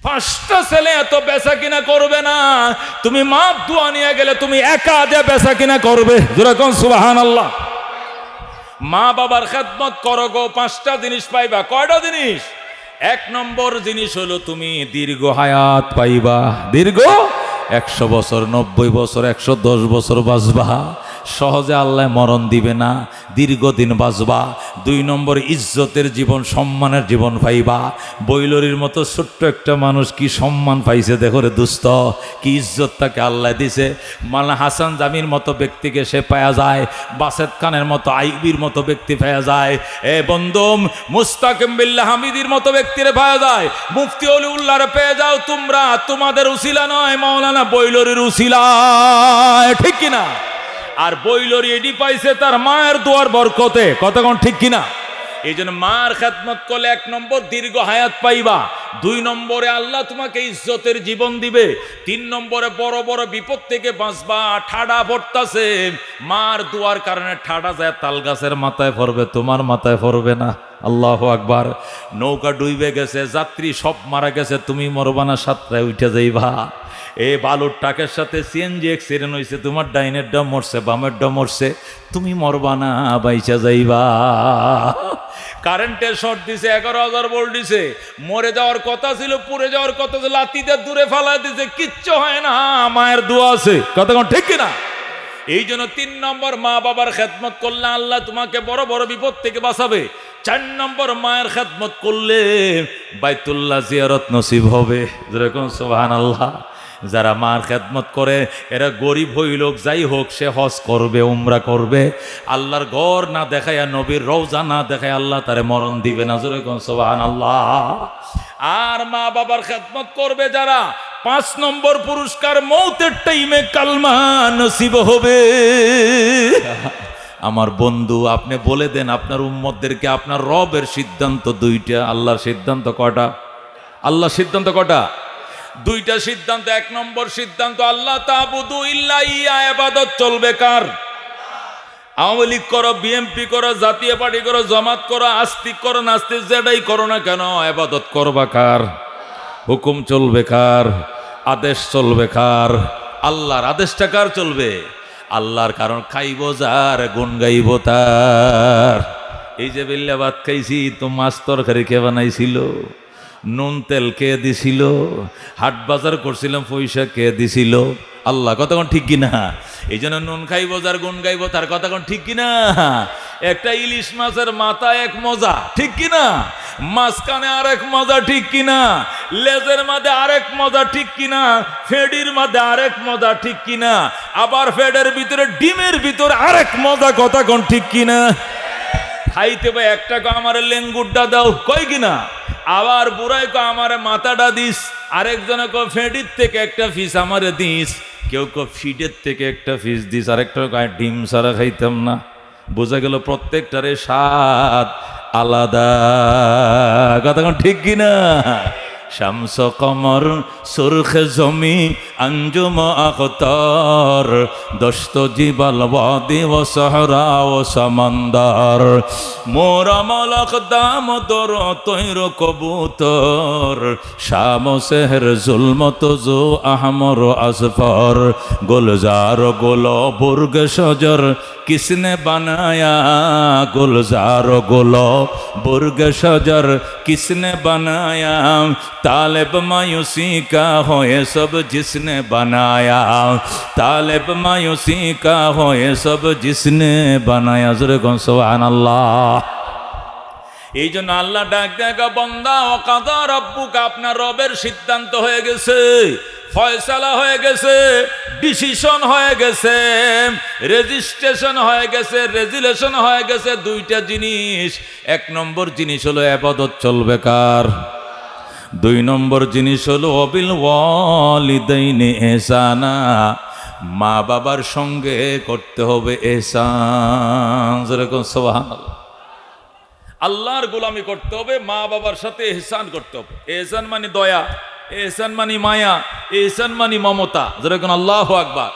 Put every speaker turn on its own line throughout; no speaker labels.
5টা ছেলে এত বেচা কিনা করবে না, তুমি মাপ দোয়া নিয়ে গেলে তুমি একা যে বেচা কিনা করবে। যেরকম সুবহানাল্লাহ। মা বাবার খেদমত করো গো, 5টা জিনিস পাইবা। কয়টা জিনিস? 1 নম্বর জিনিস হলো তুমি দীর্ঘ হায়াত পাইবা। দীর্ঘ 100 বছর, 90 বছর, 110 বছর বাঁচবা। সহজে আল্লাহ মরণ দিবে না, দীর্ঘদিন বাঁচবা। 2 নম্বর ইজ্জতের জীবন, সম্মানের জীবন পাইবা। বৈলরির মতো ছোট্ট একটা মানুষ কি সম্মান পাইছে দেখো রে দুস্থ, কি ইজ্জত তাকে আল্লাহ দিছে। মাওলানা হাসান জামির মতো ব্যক্তিকে সে পাওয়া যায়, বাসেদ খানের মতো, আইবির মতো ব্যক্তি পাওয়া যায়। এ বন্ধু, মুস্তাকিম বিল্লাহ হামিদির মতো ব্যক্তিরে পাওয়া যায়। মুফতি অলিউল্লাহরে পেয়ে যাও তোমরা, তোমাদের উসিলা নয়, মাওলানা বৈলরির উসিলায়, ঠিক কিনা? আর বৈলরি এডি পাইছে তার মায়ের দোয়ার বরকতে, কতক্ষণ ঠিক কিনা? এই জন্য মার খেদমত করলে 1 নম্বর দীর্ঘ হায়াত পাইবা। 2 নম্বরে আল্লাহ তোমাকে ইজ্জতের জীবন দিবে। 3 নম্বরে বড় বড় বিপদ থেকে বাঁচবা। ঠাডা পড়তাছে, মার দোয়ার কারণে ঠাডা যায় তাল গাছের মাথায় পড়বে, তোমার মাথায় পড়বে না। আল্লাহু আকবার। নৌকা ডুইবে গেছে, যাত্রী সব মারা গেছে, তুমি মরবা না, সাতটায় উঠে যাইবা। এই বালুর টাকের সাথে সিএনজি অ্যাক্সিডেন্ট হয়েছে, তোমার ডাইনের ডা মরছে, বামের ডা মরছে, তুমি মরবা না, বাইচা যাইবা। কারেন্টের শর্ট দিছে, 11,000 ভোল্ট দিছে, মরে যাওয়ার কথা ছিল, পুড়ে যাওয়ার কথা ছিল, লাতিতে দূরে ফালাই দিছে, কিচ্ছু হয় না, মায়ের দোয়া আছে, কতক্ষণ ঠিক কিনা? এই জন্য 3 নম্বর মা বাবার খেদমত করলে আল্লাহ তোমাকে বড় বড় বিপদ থেকে বাঁচাবে। 4 নম্বর মায়ের খেদমত করলে বাইতুল্লাহ জিয়ারত নসিব হবে। যেরকম সুবহানাল্লাহ। যারা মার খেদমত করে এরা গরিব হইল যাই হোক, সে হজ করবে, উমরা করবে। আল্লাহর ঘর না দেখায়, নবীর রওজা না দেখায় আল্লাহ তারে মরণ দিবে না। যেরকম সুবহানাল্লাহ। আর মা বাবার খেদমত করবে যারা, 5 নম্বর পুরস্কার, মৌতের টাইমে কালমা নসিব হবে। আমার বন্ধু, আপনি বলে দেন আপনার উম্মতদেরকে, আপনার রবের সিদ্ধান্ত 2টা, আল্লাহর সিদ্ধান্ত কটা? আল্লাহর সিদ্ধান্ত কটা? 2টা সিদ্ধান্ত। 1 নম্বর সিদ্ধান্ত, আল্লাহ তা'বুদু ইল্লা ইয়া, ইবাদত চলবে কার? আওয়ামী লীগ করো, বিএনপি করো, জাতীয় পার্টি করো, জামাত করো, আস্তিক করো, নাস্তিক, যেটাই করো না কেন, ইবাদত করবা কার? হুকুম চলবে কার? আদেশ চলবে কার? আল্লাহর আদেশটা কার চলবে? আল্লাহর। কারণ খাইব যার, গুণ গাইব তার। এই যে বেল্লা ভাত খাইছি, তো মাছ তরকারি কে বানাইছিল? নুন তেল কে দিছিল? হাট বাজার করছিলাম, পয়সা কে দিছিল? আল্লাহ। কতক্ষণ ঠিক কিনা? এই জন্য নুন খাইব যার, গুণ গাইব তার, কতক্ষণ ঠিক কিনা? একটা ইলিশ মাছের মাথা এক মজা, ঠিক কিনা? মাঝখানে আরেক মজা, ঠিক কিনা? লেজের মাঝে আরেক মজা, ঠিক কিনা? ফেডির মাঝে আরেক মজা, ঠিক কিনা? আবার ফেডের ভিতরে, ডিমের ভিতরে আরেক মজা, কতক্ষণ ঠিক কিনা? খাইতে ভাই একটা কো আমার লেঙ্গুরটা দাও, কয় কিনা? আবার বুড়াই কো আমার মাথাটা দিস, আরেকজনে কো ফেডির থেকে একটা পিস আমারে দিস, কেউ কো ফিডের থেকে একটা পিস দিস, আরেকটা কয় ডিম সারা খাইতাম না। বোঝা গেল প্রত্যেকটারে স্বাদ আলাদা, কতক্ষণ ঠিক কিনা? শামস কমর সুরখে জমি আঞ্জুম আখতার, দস্ত জিবাল ওয়াদি ও সাহরা ও সমন্দর, মোরা মলক দাম তোর তৈর কবুতর, শাম সেহর জুলমত জো আহমর আসফর, গুলজার গোল বুর্গ সজর किसने बनाया, गुलजार गुलो बुर्ग शजर किसने बनाया, तालिब मायूसी का हो ये सब जिसने बनाया, तालिब मायूसी का हो ये सब जिसने बनाया। ज़ुरगुन सुभान अल्लाह। এই জন্য আল্লাহ ডাক দেখা, বান্দা ও কাদা রব্বুকা, আপনার রবের সিদ্ধান্ত হয়ে গেছে, ফয়সালা হয়ে গেছে, ডিসিশন হয়ে গেছে, রেজিস্ট্রেশন হয়ে গেছে, রেজুলেশন হয়ে গেছে। 2টা জিনিস। 1 নম্বর জিনিস হলো ইবাদত চলবে কার? 2 নম্বর জিনিস হলো ওয়াবিল ওয়ালিদাইনি ইহসানা, মা বাবার সঙ্গে করতে হবে ইহসান। যেরকম সুবহানাল্লাহ। আল্লাহর গোলামি করতে হবে, মা বাবার সাথে ইহসান করতে হবে। ইহসান মানে দয়া, ইহসান মানে মায়া, ইহসান মানে মমতা। যেরকম আল্লাহু আকবার।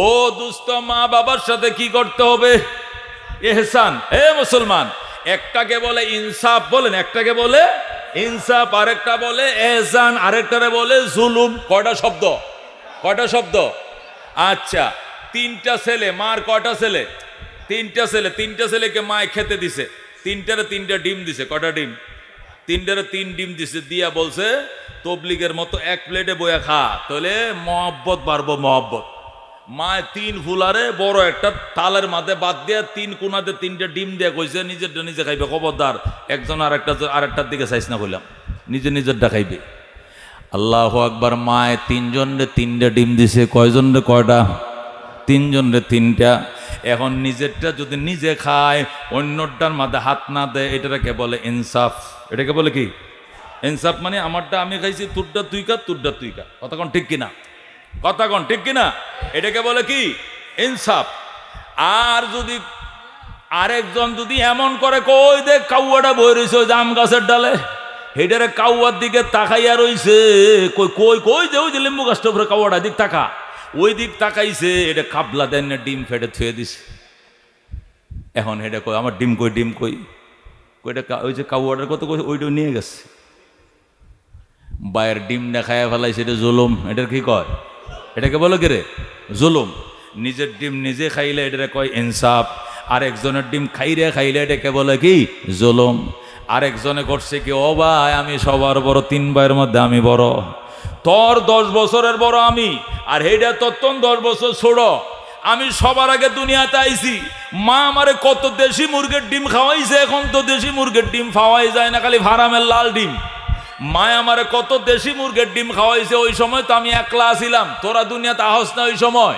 ও দুস্থ, মা বাবার সাথে কি করতে হবে? ইহসান। এ মুসলমান, একটাকে বলে ইনসাফ, বলেন একটাকে বলে ইনসাফ, আরেকটা বলে এহসান, আরেকটারে বলে জুলুম। কয়টা শব্দ? কয়টা শব্দ? আচ্ছা, তিনটা ছেলে, মার কয়টা ছেলে? তিনটা ছেলে। তিনটা ছেলেকে মায় খেতে দিছে, তিনটারে তিনটা ডিম দিছে। কয়টা ডিম? তিনটারে তিন ডিম দিছে, দিয়া বলছে তবলিগের মতো এক প্লেটে বইয়া খা, তাহলে মহব্বত বাড়বো, মহব্বত। মায় তিন ফুলারে বড় একটা তালের মাঝে বাদ দিয়ে তিন কোনাতে তিনটা ডিম দিয়ে কইছে নিজেরটা নিজে খাইবে। খবরদার একজন আরেকটার দিকে চাইছ না, বললাম নিজেরটা খাইবে। আল্লাহু আকবার। মায় তিনজনরে তিনটা ডিম দিছে। কয়জনরে? কয়টা? তিনজনরে তিনটা। এখন নিজেরটা যদি নিজে খায়, অন্যটার মাঝে হাত না দেয়, এটাকে বলে ইনসাফ। এটাকে বলে কি? ইনসাফ মানে আমারটা আমি খাইছি, তোরটা তুই খা, তোরটা তুই খা। কথা কোন ঠিক কিনা? কথা কোন ঠিক কিনা? এটাকে বলে কি? ইনসাফ। আর যদি আরেকজন যদি এমন করে, কই দেখ কাউয়াটা বই রয়েছে ওই জাম গাছের ডালে, হেটারে কাউয়ার দিকে তাকাইয়া রইছে, কই কই কই যে ওই যে লেম্বু গাছটা উপরে কাউয়াটা দিক তাকা, ওই দিক তাকাইছে, এটা খাবলা দেন না, ডিম ফেটে থুয়ে দিছে। এখন হেটা কই আমার ডিম কই, ডিম কই? কইটা ওই যে কাউয়াটার কত কই, ওইটাও নিয়ে গেছে। বায়ের ডিম না খায়া ফেলাইছে, এটা জুলুম। এটার কি কয়? এটাকে বলে কি রে? জুলুম। নিজের ডিম নিজে খাইলে এটাকে কয় ইনসাফ। আরেকজনের ডিম খাইলে এটাকে বলে কি? জুলুম। আরেকজনে করছে কি, ও ভাই আমি সবার বড়, 3 ভাইয়ের মধ্যে আমি বড়, তোর 10 বছরের বড় আমি, আর হেটা তোর 10 বছর ছোট, আমি সবার আগে দুনিয়াতে আইছি। মা আমারে কত দেশি মুরগির ডিম খাওয়াইছে, এখন তো দেশি মুরগির ডিম খাওয়াই যায় না, খালি ফার্মের লাল ডিম। মায় আমারে কত দেশি মুরগির ডিম খাওয়াইছে, ওই সময় তো আমি একলা ছিলাম, তোরা দুনিয়াতে আহস না ওই সময়,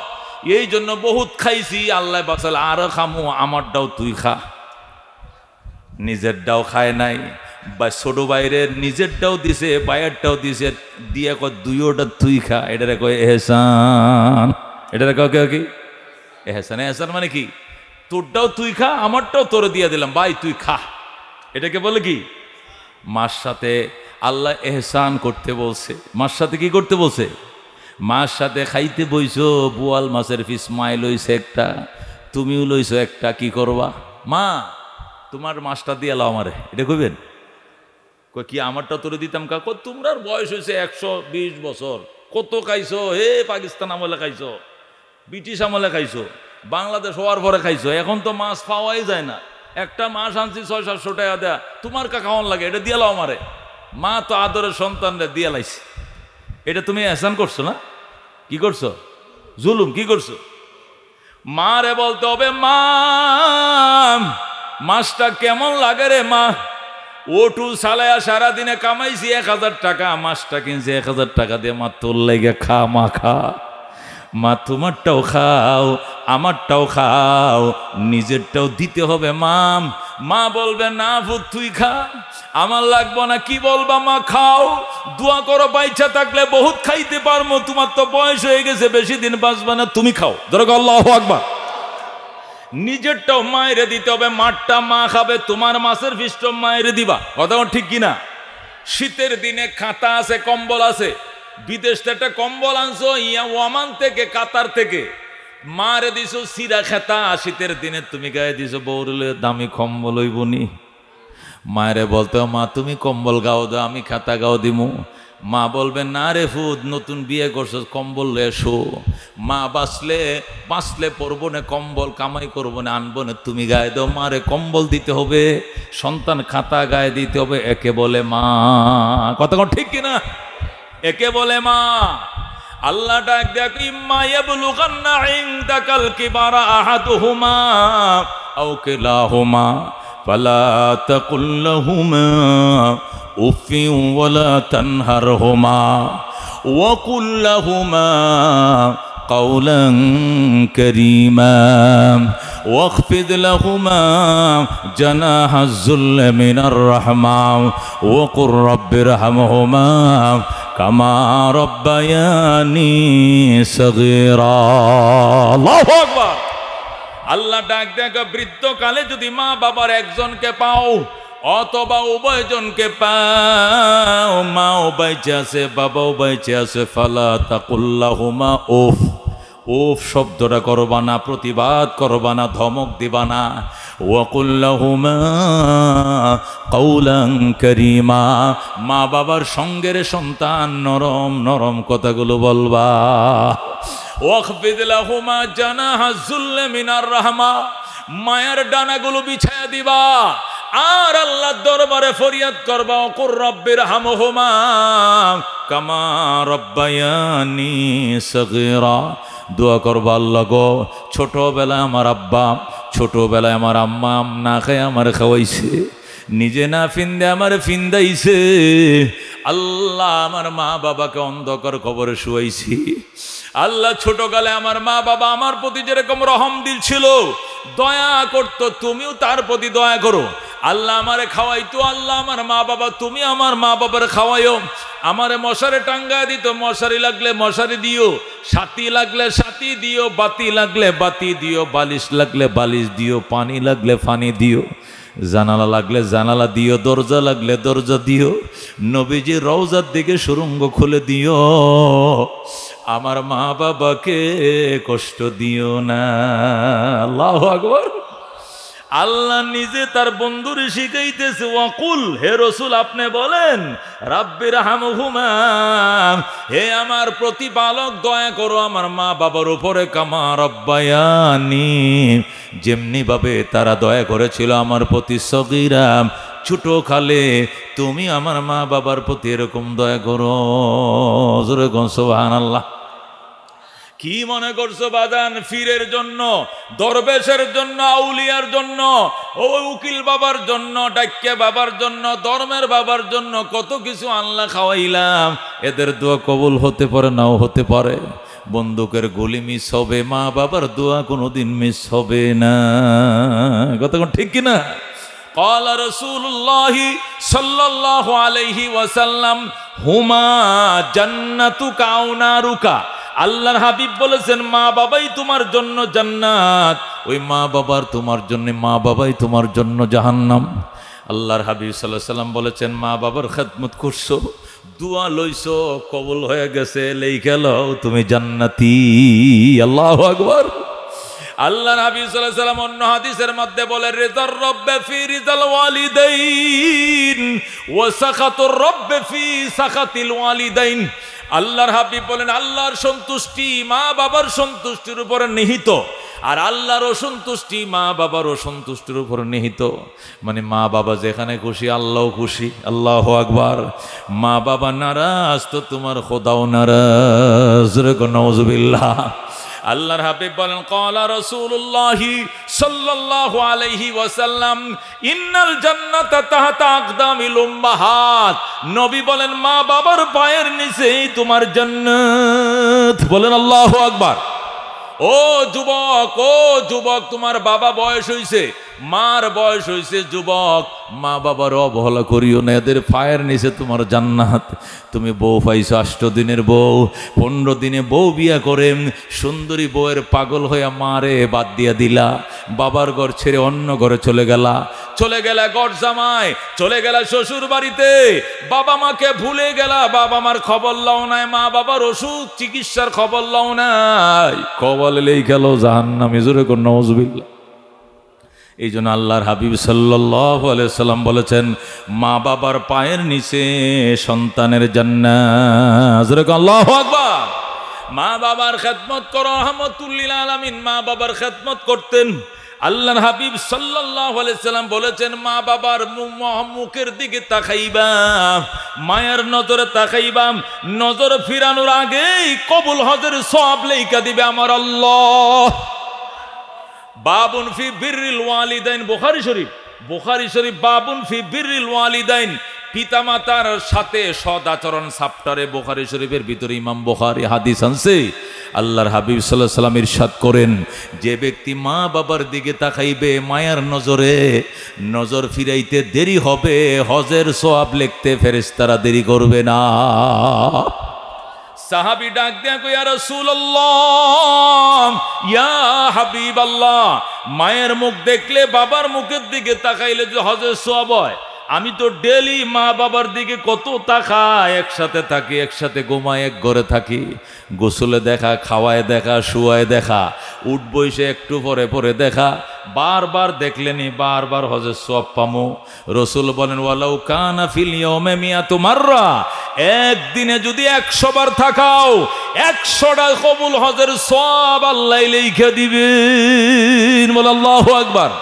এই জন্য বহুত খাইছি। আল্লাহ বাঁচাল, আরো খামু, আমারটাও তুই খা। নিজেরটাও খায় নাই, বা ছোট বাইরের নিজেরটাও দিছে, বাইরেরটাও দিছে, দিয়ে কয় দুইওটা তুই খা। এটারে কয় এহসান। এটারে কয় কি? এহসান। এহসান মানে কি? তোরটাও তুই খা, আমারটাও তোরে দিয়ে দিলাম, ভাই তুই খা। এটাকে বলে কি? মার সাথে আল্লাহ এহসান করতে বলছে। মার সাথে কি করতে বলছে? মার সাথে খাইতে বইছো, বোয়াল মাছের পিস মায় লইছে একটা, তুমিও লইছো একটা, কি করবা? মা তোমার মাছটা দিয়ে লাও আমারে, এটা কইবেন? কই কি আমারটা তোরে দিতাম কাকু, তোমরার বয়স হয়েছে 120 বছর, কত খাইছো, হে পাকিস্তান আমলে খাইছো, ব্রিটিশ আমলে খাইছো, বাংলাদেশ হওয়ার পরে খাইছো, এখন তো মাছ পাওয়াই যায় না। একটা মাছ আনছি 600-700 টাকা দেয়া, তোমার কা খাওয়ান লাগে, এটা দিয়ে লাও আমারে। মা তো আদরের সন্তানরে দিয়ে লাইছে। এটা তুমি এহসান করছো না? কি করছো? জুলুম। কি করছো? মারে বলতে হবে, মা মাছটা কেমন লাগে রে মা, ওটু সালায়া সারাদিনে কামাইছি 1000 টাকা, মাছটা কিনছি 1000 টাকা দিয়ে, মা তোর লেগে খা, মা খা, মা তোমারটাও খাও, আমারটাও খাও, নিজেরটাও দিতে হবে মা। মা বলবে না ভূত তুই খা, আমার লাগবো না। কি বলবা? মা খাও, দোয়া করো বাইচা থাকলে বহুত খাইতে পারবো, তোমার তো বয়স হয়ে গেছে, বেশি দিন বাঁচবে না, তুমি খাও। ধরো আল্লাহু আকবার। নিজেরটাও মায়েরে দিতে হবে, মারটা মা খাবে, তোমার মাছের ফিস্ট মায়েরে দিবা। কথা ঠিক কিনা? শীতের দিনে খাতা আছে, কম্বল আছে, বিদেশ থেকে একটা কম্বল আনছো ওমান থেকে, কাতার থেকে, মারে দিছো সিরা খেতা, শীতের দিনে তুমি গায়ে দিছো বৌরলে দামি কম্বল হইবনি। মায়েরে বলতে, মা তুমি কম্বল গাও দাও, আমি খাতা গাও দিমু। মা বলবে না রে ফুদ, নতুন বিয়ে করছো, কম্বল এসো। মা বাঁচলে পরবো না কম্বল, কামাই করবো না, আনবো না, তুমি গায়ে দাও। মারে কম্বল দিতে হবে, সন্তান খাতা গায়ে দিতে হবে, একে বলে মা। কথা ঠিক কিনা? একে বলে মা। আল্লাহ ডাক দেখ, ইম্মা ইয়াবলুগান্না ইনদাকাল কিবারা আহাদুহুমা আও কিলাহুমা ফালা তাকুল লাহুমা উফিন ওয়ালা তানহারহুমা ওয়া কুল লাহুমা কাওলান কারীমা واخفض لهما جناح الذل من الرحمة وقل رب ارحمهما كما ربياني صغيرا আল্লাহু আকবার। আল্লাহ ডাক দেখ, বৃদ্ধকালে যদি মা বাবার একজনকে পাও অথবা উভয়জনকে পাও, মাও বাইচে আছে বাবাও বাইচে আছে, ফালা তাকুল লাহুমা উফ। উফ শব্দটা করবা না, প্রতিবাদ করবা না, ধমক দিবা না। ওয়াকুল লাহুমা কাওলান কারীমা। মা বাবার সঙ্গের সন্তান নরম নরম কথাগুলো বলবা। ওয়াখফিদ লাহুমা জানাহা যুল্লি মিনার রাহমা, মায়ের ডানাগুলো বিছায়া দিবা আর আল্লাহর দরবারে ফরিয়াদ করবা, ওকুর রব্বির হামহুমা কামা রব্বায়ানি সগীরা। দোয়া করবা, আল্লাহ গো ছোটবেলায় আমার আব্বা, ছোটবেলায় আমার আম্মা না খায় আমার খাওয়াইছে, নিজে না ফিন্দে আমার ফিন্দাইছে। আল্লাহ আমার মা বাবাকে অন্ধকার কবরে শুয়াইছি। আল্লাহ ছোটকালে আমার মা বাবা আমার প্রতি যেরকম রহম দিল ছিল, দয়া করতো, তুমিও তার প্রতি দয়া করো। আল্লাহ আমারে খাওয়াইতো, আল্লাহ আমার মা বাবা, তুমি আমার মা বাবার খাওয়াইও। আমারে মশারি টাঙ্গায় দিত, মশারি লাগলে মশারি দিও, সাথী লাগলে সাথী দিও, বাতি লাগলে বাতি দিও, বালিশ লাগলে বালিশ দিও, পানি লাগলে পানি দিও, জানালা লাগলে জানালা দিও, দরজা লাগলে দরজা দিও, নবীজি রওজার দিকে সুরঙ্গ খুলে দিও। আমার মা বাবাকে কষ্ট দিও না। আল্লাহু আকবার। আল্লাহ নিজে তার বন্ধুরে শিখাইতেছে, ওয়াকুল, হে রসুল আপনি বলেন, রাব্বির হামহুমা, হে আমার প্রতিপালক দয়া করো আমার মা বাবার উপরে, কামা রব্বায়ানি, যেমনি ভাবে তারা দয়া করেছিল আমার প্রতি, সগীরা, ছোট কালে, তুমি আমার মা বাবার প্রতি এরকম দয়া করো। জোরে কোন সুবহানাল্লাহ। কি মনে করছো বাদান? ফিরের জন্য, দরবেশের জন্য, আউলিয়ার জন্য, ও উকিল বাবার জন্য, ডাক্কে বাবার জন্য, ধর্মের বাবার জন্য কত কিছু আল্লাহ খাওয়াইলাম, এদের দোয়া কবুল হতে পারে নাও হতে পারে। বন্দুকের গুলি মিস হবে, মা বাবার দোয়া কোনোদিন মিস হবে না। কথা ঠিক কিনা? قال رسول الله صلى الله عليه وسلم হুমা জান্নাতুকা আও নারুকা। আল্লাহর হাবিব বলেছেন, মা বাবাই তোমার জন্য জান্নাত, ওই মা বাবার তোমার জন্য, মা বাবাই তোমার জন্য জাহান্নাম। আল্লাহর হাবিব সাল্লাল্লাহু আলাইহি ওয়াসাল্লাম বলেছেন, মা বাবার খেদমত করছো, দোয়া লইছো, কবুল হয়ে গেছে, লেখা লও তুমি জান্নাতি। আল্লাহু আকবার। আল্লাহ নবী সাল্লাল্লাহু আলাইহি ওয়াসাল্লাম অন্য হাদিসের মধ্যে বলে, রিজার রব্বে ফি রিজাল ওয়ালিদাইন ওয়া সাখাতুর রব্বে ফি সাখাতিল ওয়ালিদাইন। আল্লাহর হাবিব বলেন, আল্লাহর সন্তুষ্টি মা বাবার সন্তুষ্টির উপরে নিহিত, আর আল্লাহর অসন্তুষ্টি মা বাবার অসন্তুষ্টির উপর নিহিত। মানে মা বাবা যেখানে খুশি আল্লাহও খুশি। আল্লাহু আকবার। মা বাবা নারাজ তো তোমার খোদাও নারাজ। নাউজুবিল্লাহ। আল্লাহর হাবিব বলেন, ক্বালা রাসূলুল্লাহি সাল্লাল্লাহু আলাইহি ওয়াসাল্লাম ইন্নাল জান্নাতা তাহতা আকদামিল উম্মাহাত। নবী বলেন, মা বাবার পায়ের নিচেই তোমার জান্নাত। বলেন আল্লাহু আকবার। ও যুবক, ও যুবক, তোমার বাবা বয়স হইছে, মার বয়স হইছে, যুবক, মা বাবার অবহেলা করিও না, এদের পায়ের নিচে তোমার জান্নাত। তুমি বউ পাইছো 8 দিনের বউ, 15 দিনে বউ বিয়া করে সুন্দরী বউয়ের পাগল হইয়া মারে বাদ দিয়া দিলা, বাবার ঘর ছেড়ে অন্য ঘরে চলে গেলা, চলে গেলা ঘর জামাই, চলে গেলা শ্বশুর বাড়িতে, বাবা মাকে ভুলে গেলা, বাবা মার খবর লাও নাই, মা বাবার ওষুধ চিকিৎসার খবর লাও নাই, কবলে লেই গেল জাহান্নামে। জোরে কোন নাউজুবিল্লাহ। এই জন্য আল্লাহর হাবিব সাল্লাল্লাহু আলাইহি সাল্লাম বলেছেন, মা বাবার পায়ের নিচে সন্তানের জান্নাত। জোরে কোন আল্লাহু আকবার। মা বাবার খেদমত করো, রাহমাতুল লিল আলামিন মা বাবার খেদমত করতেন। আল্লাহর হাবিব সাল্লাল্লাহু আলাইহি সাল্লাম বলেছেন, মা বাবার মুখের দিকে তাকাইবা, মায়ের নজরে তাকাইবা, নজর ফিরানোর আগেই কবুল হজের সওয়াব লেখা দিবে আমার আল্লাহ। বাবুন ফি বিররিল ওয়ালিদাইন, বুখারী শরীফ, বুখারী শরীফ, বাবুন ফি বিররিল ওয়ালিদাইন, পিতামাতার সাথে সদাচরণ চ্যাপ্টারে বুখারী শরীফের ভিতরে ইমাম বুখারী হাদিস আনছে। আল্লাহর হাবিব সাল্লাল্লাহু আলাইহি সাল্লাম ইরশাদ করেন, যে ব্যক্তি মা বাবার দিকে তাকাইবে, মায়ার নজরে নজর ফিরাইতে দেরি হবে, হজের সওয়াব লিখতে ফেরেশতারা দেরি করবে না। সাহাবী ডাক দিয়া কই, ইয়া রাসূলুল্লাহ, ইয়া হাবিবাল্লাহ, মায়ের মুখ দেখলে বাবার মুখের দিকে তাকাইলে যে হজের সওয়াব হয়, আমি তো ডেলি মা বাবার দিকে কত তাকাই, একসাথে থাকি, একসাথে ঘুমাই, এক ঘরে থাকি, গোসলে দেখা, খাওয়ায় দেখা, শুয়ায় দেখা, উঠ বইসে একটু পরে পরে দেখা, বারবার দেখলেনি বারবার হজের সওয়াব পামু। রসুল বলেন ওয়ালাউ কানা ফিল ইয়াউমি মিয়াতু মাররা, একদিনে যদি 100 বার থাকাও 100টা কবুল হজের সওয়াব আল্লাহ লিখে দিবেন। বল আল্লাহু আকবার।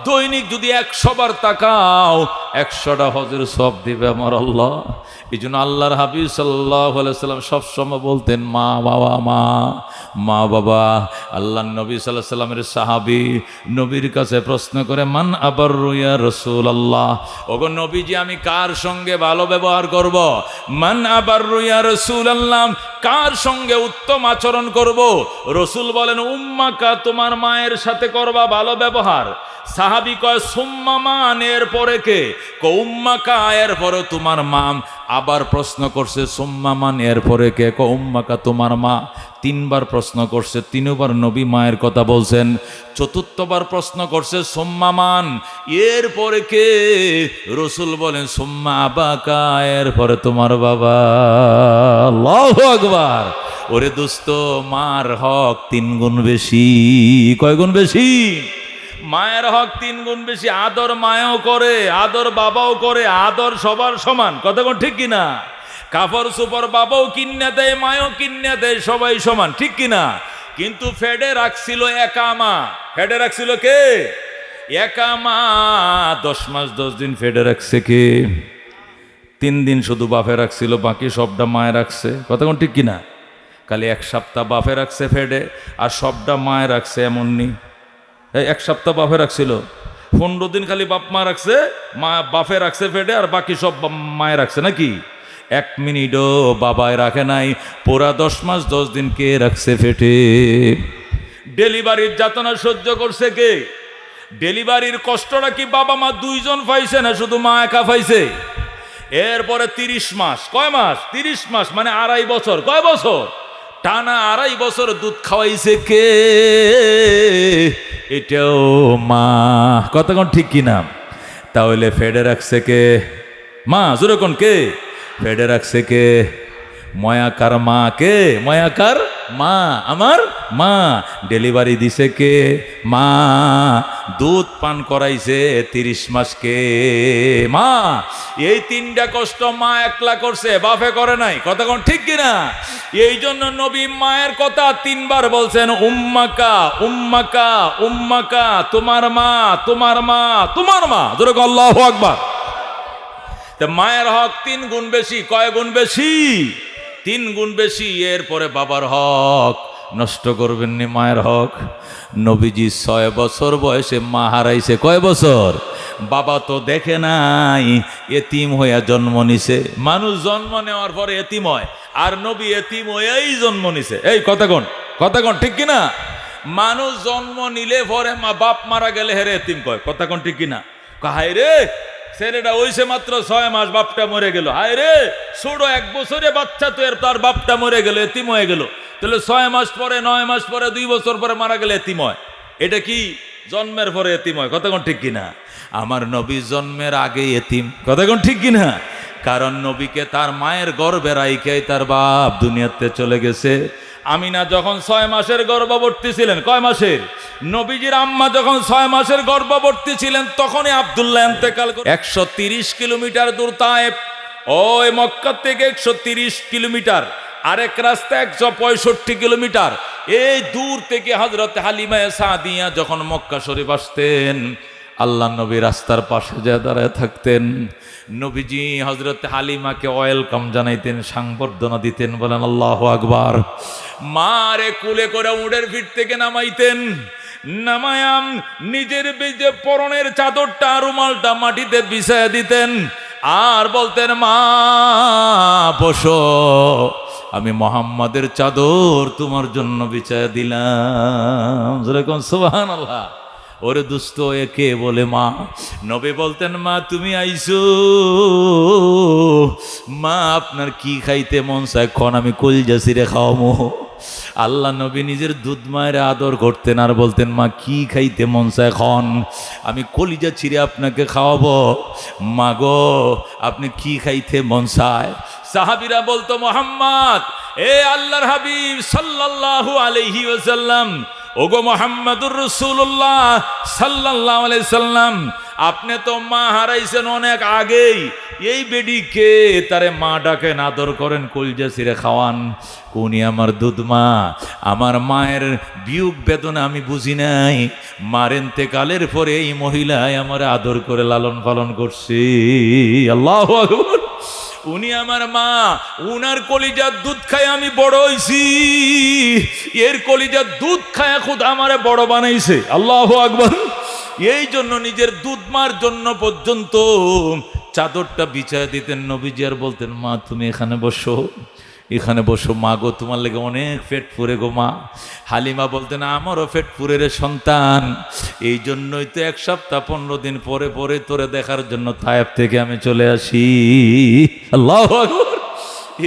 দৈনিক যদি 100 বার তাকাও 100টা হজের সওয়াব দিবে আমার আল্লাহ। এই জন্য আল্লাহর হাবিব সাল্লাল্লাহু আলাইহি সাল্লাম সবসময় বলতেন মা বাবা, মা মা বাবা। আল্লাহ নবী সাল্লাল্লাহু আলাইহি সাল্লামের সাহাবী নবীর কাছে প্রশ্ন করে মান আবাররু ইয়া রাসূলুল্লাহ, ওগো নবীজি আমি কার সঙ্গে ভালো ব্যবহার করব? মান আবাররু ইয়া রাসূলুল্লাহ, কার সঙ্গে উত্তম আচরণ করব? রসুল বলেন উম্মাকা, তোমার মায়ের সাথে করবা ভালো ব্যবহার। সাহাবী কয় সুম্মা মান, এর পরে কে? উম্মাকা, এর পরে তোমার মা। আবার প্রশ্ন করছে সুম্মা মান, এর পরে কে? উম্মাকা, তোমার মা। 3 বার প্রশ্ন করছে, 3 বার নবী মায়ের কথা বলছেন। 4বার প্রশ্ন করছে সুম্মা মান, এর পরে কে? রসুল বলেন সুম্মা আবাকা, এর পরে তোমার বাবা। আল্লাহু আকবার। ওরে দোস্ত, মার হক 3 গুণ বেশি। কয় গুণ বেশি? মায়ের হক 3 গুণ বেশি। আদর মায়াও করে, আদর বাবাও করে, আদর সবার সমান। কথা কোন ঠিক কিনা? কাপড় সুপর বাবাও কিনে দেয়, মায়ও কিনে দেয়, সবাই সমান, ঠিক কিনা? কিন্তু ফেডে রাখছিল একা মা। ফেডে রাখছিল কে? একা মা। 10 মাস 10 দিন ফেডে রাখছে কে? 3 দিন শুধু বাপে রাখছিল, বাকি সবটা মায়ে রাখছে। কথা কোন ঠিক কিনা? খালি 1 সপ্তাহ বাপে রাখছে ফেডে, আর সবটা মায়ে রাখছে। এমন নেই 1 সপ্তাহ বাপে রাখছিল, 15 দিন খালি বাপ মা রাখছে, মা বাপে রাখছে ফেডে, আর বাকি সব মায়ে রাখছে। নাকি 1 মিনিটও বাবায় রাখে নাই। পুরা 10 মাস 10 দিন কে রাখছে ফেটে? ডেলিভারির যাতনা সহ্য করছে কে? ডেলিভারির কষ্টটা কি বাবা মা 2 জন পাইছে, না শুধু মা একা পাইছে? এরপরে 30 মাস। কয় মাস? 30 মাস, মানে 2.5 বছর। কয় বছর? টানা 2.5 বছর দুধ খাওয়াইছে কে? এটাও মা। কতক্ষণ ঠিক কিনা? তাহলে ফেডে রাখছে কে? মা। জোরে কোন কে? ফেডে রাখছে কে? ময়াকার মা। কে? ময়াকার মা, আমার মা। ডেলিভারি দিছে কে? মা। দুধ পান করাইছে 30 মাস কে? মা। এই 3টা কষ্ট মা একলা করছে, বাপে করে নাই। কথা কোন ঠিক কিনা? এই জন্য নবী মায়ের কথা 3 বার বলছেন উম্মাকা, উম্মাকা, উম্মাকা, তোমার মা, তোমার মা, তোমার মা। ধরো আল্লাহু আকবার। মায়ের হক 3 গুণ বেশি। কয় গুণ বেশি? 3 গুণ বেশি। এরপরে বাবার হক নষ্ট করবেন নি, মায়ের হক। নবীজি 6 বছর বয়সে মা হারাইছে। কয় বছর? বাবা তো দেখে নাই, এতিম হইয়া জন্ম নিছে। মানুষ জন্ম নেওয়ার পরে এতিম হয়, আর নবী এতিম হইয়াই জন্ম নিছে। এই কথা কোন ঠিক কিনা? মানুষ জন্ম নিলে পরে মা বাপ মারা গেলে হেরে এতিম কয়। কথা কোন ঠিক কিনা? হায় রে, ছেলেটা হইছে মাত্র 6 মাস, বাপটা মরে গেল। হায় রে, ছোট 1 বছরে বাচ্চা তো, এর তার বাপটা মরে গেল, এতিম হয়ে গেল। তাহলে 6 মাস পরে, 9 মাস পরে, 2 বছর পরে মারা গেলে এতিম হয়। এটা কি জন্মের পরে এতিম হয়? কথা কোন ঠিক কিনা? আমার নবী জন্মের আগে এতিম। কথা কোন ঠিক কিনা? কারণ নবীকে তার মায়ের গর্ভে রাইখে তার বাপ দুনিয়াতে চলে গেছে। আমিনা যখন 6 মাসের গর্ভবতী ছিলেন। কয় মাসের? নবীজির আম্মা যখন 6 মাসের গর্ভবতী ছিলেন, তখনই আব্দুল্লাহ ইন্তেকাল করে। 130 কিলোমিটার দূর তায়েফ, ওই মক্কা থেকে 130 কিলোমিটার। আরেক রাস্তা 165 কিলোমিটার। এই দূর থেকে হযরত হালিমা সাদিয়া যখন মক্কা শরীফ আসতেন, আল্লাহ নবী রাস্তার পাশে যা দাঁড়ায় থাকতেন। নবীজি হযরত হালিমাকে ওয়েলকাম জানাইতেন, সংবর্ধনা দিতেন। বলেন আল্লাহু আকবার। মারে কুলে করে উটের পিঠ থেকে নামাইতেন, নামায়াম নিজের যে পরনের চাদরটা রুমালটা মাটিতে বিছায়া দিতেন, আর বলতেন মা বসো, আমি মুহাম্মাদের চাদর তোমার জন্য বিছায়া দিলাম। যেরকম সুবহানাল্লাহ। ওরে দুস্থ একে বলে মা। নবী বলতেন মা তুমি আইছো, মা আপনার কি খাইতে মন চায় খন, আমি কলজা ছিঁড়ে খাওয়ামো। আল্লাহ নবী নিজের দুধ মায়ের আদর করতেন আর বলতেন, মা কি খাইতে মন চায় এখন, আমি কলিজা চিরে আপনাকে খাওয়াবো, মা গো আপনি কি খাইতে মন চায়। সাহাবীরা বলতো, মোহাম্মদ, এ আল্লাহর হাবিব সাল্লাল্লাহু আলাইহি ওয়াসাল্লাম, ওগো মুহাম্মাদুর রাসূলুল্লাহ সাল্লাল্লাহু আলাইহি সাল্লাম, আপনি তো মা হারাইছেন অনেক আগেই, এই বেডিকে তারে মা ডাকেন, আদর করেন, কলজা ছিঁড়ে খাওয়ান। কোনি আমার দুধ মা, আমার মায়ের বিয়োগ বেদনা আমি বুঝি নাই, মার ইন্তেকালের পরে এই মহিলায় আমার আদর করে লালন পালন করছি। আল্লাহু আকবার। উনি আমার মা, উনার কলিজার দুধ খায় আমি বড় হইছি, এর কলিজার দুধ খায় খুদ আমারে বড় বানাইছে। আল্লাহু আকবার। এই জন্য নিজের দুধ মার জন্য পর্যন্ত চাদরটা বিছায় দিতেন নবীজি, আর বলতেন, মা তুমি এখানে বসো, এখানে বসো, মা গো তোমার লেগে অনেক পেট পুরে গো মা। হালিমা বলতেন, আমারও পেট পুরে রে সন্তান, এই জন্যই তো 1 সপ্তাহ 15 দিন পরে পরে তোরে দেখার জন্য তায়েফ থেকে আমি চলে আসি। আল্লাহু আকবার।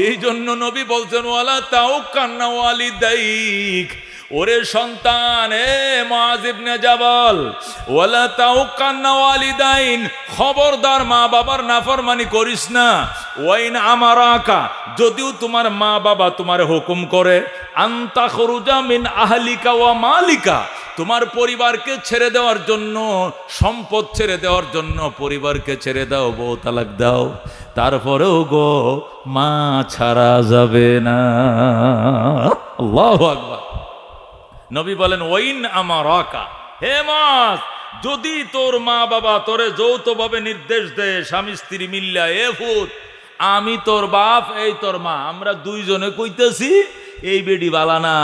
এই জন্য নবী বলছেন, ওয়ালা তাও কান্না ওয়ালিদাইক, ওরে সন্তান, এ মুআয ইবনে জাবাল, ওয়ালা তাও কান্না ওয়ালিদাইন, খবরদার মা বাবার নাফরমানি করিস না। ওয়াইন আমারাকা, যদিও তোমার মা বাবা তোমার হুকুম করে, আনতা খরুজা মিন আহলিকা ওয়া মালিকা, তোমার পরিবারকে ছেড়ে দেওয়ার জন্য, সম্পদ ছেড়ে দেওয়ার জন্য পরিবারকে ছেড়ে দাও, বউ তালাক দাও, তারপরেও গো মা ছাড়া যাবে না। আল্লাহু আকবার। নবী বলেন, ওয়াইন আমারাকা, হে মাস, যদি তোর মা বাবা তোরে যৌথভাবে নির্দেশ দেয়, স্বামী স্ত্রী মিল্লা, এ ফুত আমি তোর বাপ, এই তোর মা, আমরা দুইজনে কইতেছি এই বেডি বালা না,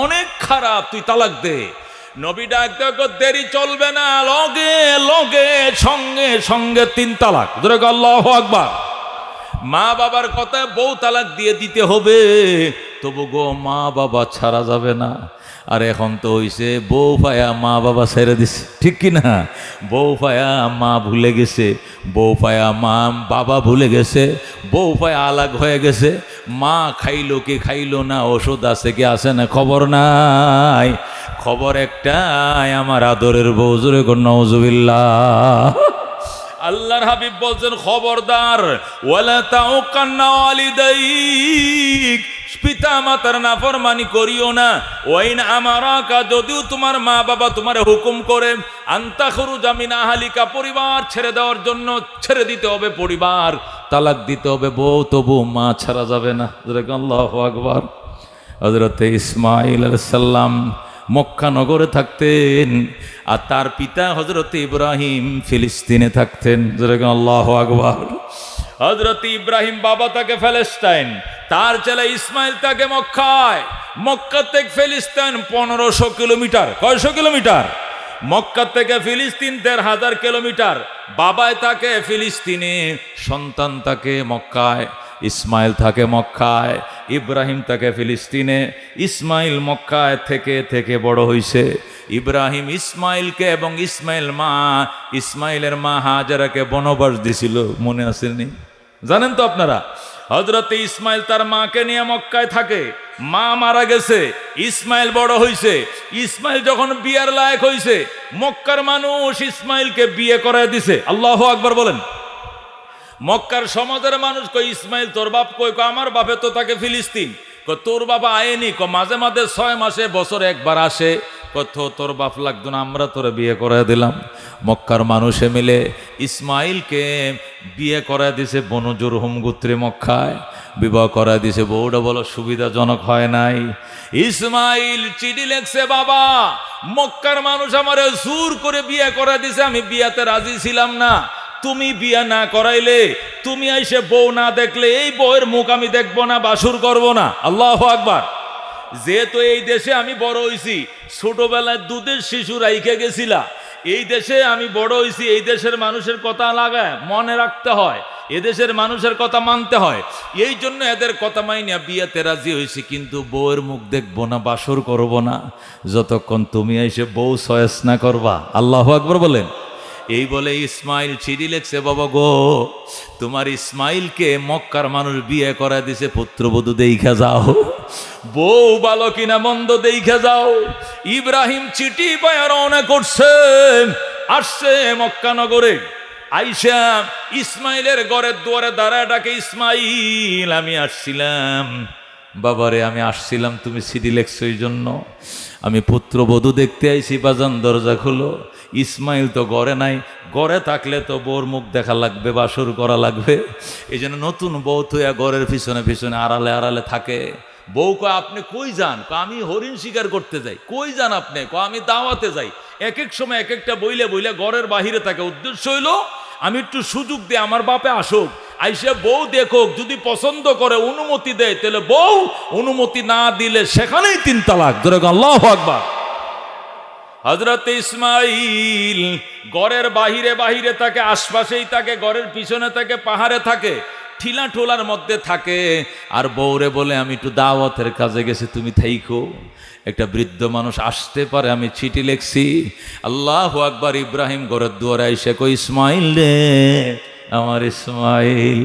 অনেক খারাপ, তুই তালাক দে। নবী ডাক দেখো, দেরি চলবে না, লগে লগে সঙ্গে সঙ্গে 3 তালাক। আল্লাহু আকবার। মা বাবার কথায় বউ তালাক দিয়ে দিতে হবে, তবু গো মা বাবা ছাড়া যাবে না। আর এখন তো হইছে বউ পায়া মা বাবা ছেড়ে দিছে, ঠিক কি না? বউ পায়া মা ভুলে গেছে, বউ পায়া মা বাবা ভুলে গেছে, বউ পায়া আলাগ হয়ে গেছে। মা খাইলো কি খাইলো না, ওষুধ আছে কি আছে না, খবর নাই। খবর একটাই, আমার আদরের বউ, জোরে কর নাউজুবিল্লাহ। আল্লাহর হাবিব বলছেন, খবরদার, ওয়ালা তাউকান্না ওয়ালিদাইক, পিতা মাতার নাফরমানি করিও না। ওয়াইন আমারাকা, যদিও তোমার মা বাবা তোমার হুকুম করে, আনতা খুরুজা মিন আহলিকা, পরিবার ছেড়ে দেওয়ার জন্য ছেড়ে দিতে হবে পরিবার, তালাক দিতে হবে বউ, তবু মা ছাড়া যাবে না। আল্লাহু আকবার। হযরত ইসমাঈল আলাইহিস সালাম মক্কা নগরে থাকতেন, আর তার পিতা হযরত ইব্রাহিম ফিলিস্তিনে থাকতেন। আল্লাহু আকবার। হযরত ইব্রাহিম বাবা থাকে প্যালেস্টাইন, তার ছেলে ইসমাইল থাকে মক্কায়। মক্কা থেকে ফিলিস্তিন 1500 কিলোমিটার। কয়শো কিলোমিটার? মক্কা থেকে ফিলিস্তিন 1500 কিলোমিটার। বাবায় থাকে ফিলিস্তিনে, সন্তান থাকে মক্কায়। ইসমাইল থাকে মক্কায়, ইব্রাহিম থাকে ফিলিস্তিনে। ইসমাইল মক্কায় থেকে থেকে বড় হইছে। ইব্রাহিম ইসমাইলকে এবং ইসমাইলের মা হাজারাকে বনবাস দিছিল, মনে আসেনি? জানেন তো আপনারা, হযরত ইসমাইল তার মাকে নিয়ে মক্কায় থাকে, মা মারা গেছে, ইসমাইল বড় হইছে। ইসমাইল যখন বিয়ার লায়ক হইছে, মক্কার মানুষ ইসমাইলকে বিয়ে করায় দিছে। আল্লাহু আকবার বলেন। মক্কার সমাজের মানুষ কই, ইসমাইল তোর বাপ কই? আমার বাপে তো থাকে ফিলিস্তিন। তোর বাবা আয়েনি? মাঝে মাঝে 6 মাসে বছরে একবার আসে। তোর বাপ লাগতো না, আমরা তোরে বিয়ে করায় দিলাম। মক্কার মানুষে মিলে ইসমাইলকে বিয়ে করায় দিছে বনু জুরহুম গোত্রে মক্কায় বিবাহ করায় দিছে। বউটা বলো সুবিধাজনক হয় নাই। ইসমাইল চিঠি লেখছে, বাবা মক্কার মানুষ আমারে জোর করে বিয়ে করায় দিছে, আমি বিয়াতে রাজি ছিলাম না। তুমি বিয়া না করাইলে, তুমি আইসে বউ না দেখলে, এই বউয়ের মুখ আমি দেখবো না, বাসুর করব না। আল্লাহু আকবার। যেহেতু এই দেশে আমি বড় হইছি, ছোটবেলায় দুধের শিশু রাইখে গেছিলা, এই দেশে আমি বড় হইছি, এই দেশের মানুষের কথা লাগায় মনে রাখতে হয়, এদেশের মানুষের কথা মানতে হয়। এই জন্য এদের কথা মাইনা বিয়াতে রাজি হয়েছি, কিন্তু বউয়ের মুখ দেখবো না, বাসর করব না, যতক্ষণ তুমি এসে বউ চয়েস না করবা। আল্লাহু আকবার বলেন। এই বলে ইসমাইল চিঠি লিখছে, বাবা গো তোমার ইসমাইলকে মক্কার মানুষ বিয়ে করা দিছে, পুত্রবধূ দেইখা যাও, বউ ভালো কিনা মন্দ দেইখা যাও। ইব্রাহিম চিঠি পায়া রওনা করছে, আসছে মক্কা নগরে। আইসা ইসমাইলের ঘরের দুয়ারে দাঁড়ায় ডাকে, ইসমাইল আমি আসছিলাম। বাবারে আমি আসছিলাম, তুমি চিঠি লেখছো এই জন্য, আমি পুত্রবধূ দেখতে আইছি, বাজান দরজা খুলো। ইসমাইল তো ঘরে নাই, ঘরে থাকলে তো বউর মুখ দেখা লাগবে, বাসর করা লাগবে, এই জন্য নতুন বউ থইয়া ঘরের পিছনে পিছনে আড়ালে আড়ালে থাকে। বউ কয় আপনি কই যান? আমি হরিণ শিকার করতে যাই। কই যান আপনি? আমি দাওয়াতে যাই। এক এক সময় এক একটা বইলে বইলে ঘরের বাহিরে থাকে। উদ্দেশ্য হইল আমি একটু সুযোগ দিই, আমার বাপে আসুক, আইসে বউ দেখুক, যদি পছন্দ করে অনুমতি দেয় তাহলে বউ, অনুমতি না দিলে সেখানেই 3 তালাক। ধরে আল্লাহু আকবার। হযরত ইসমাইল ঘরের বাহিরে বাহিরে থাকে, আশপাশেই থাকে, ঘরের পিছনে থাকে, পাহাড়ে থাকে, ঠিলা ঠোলার মধ্যে থাকে। আর বউরে বলে আমি একটু দাওয়াতের কাজে গেছি, তুমি থাইকো, একটা বৃদ্ধ মানুষ আসতে পারে, আমি চিঠি লিখছি। আল্লাহু আকবার। ইব্রাহিম ঘরের দুয়ারে আইসে কই, ইসমাইল রে আমার ইসমাইল,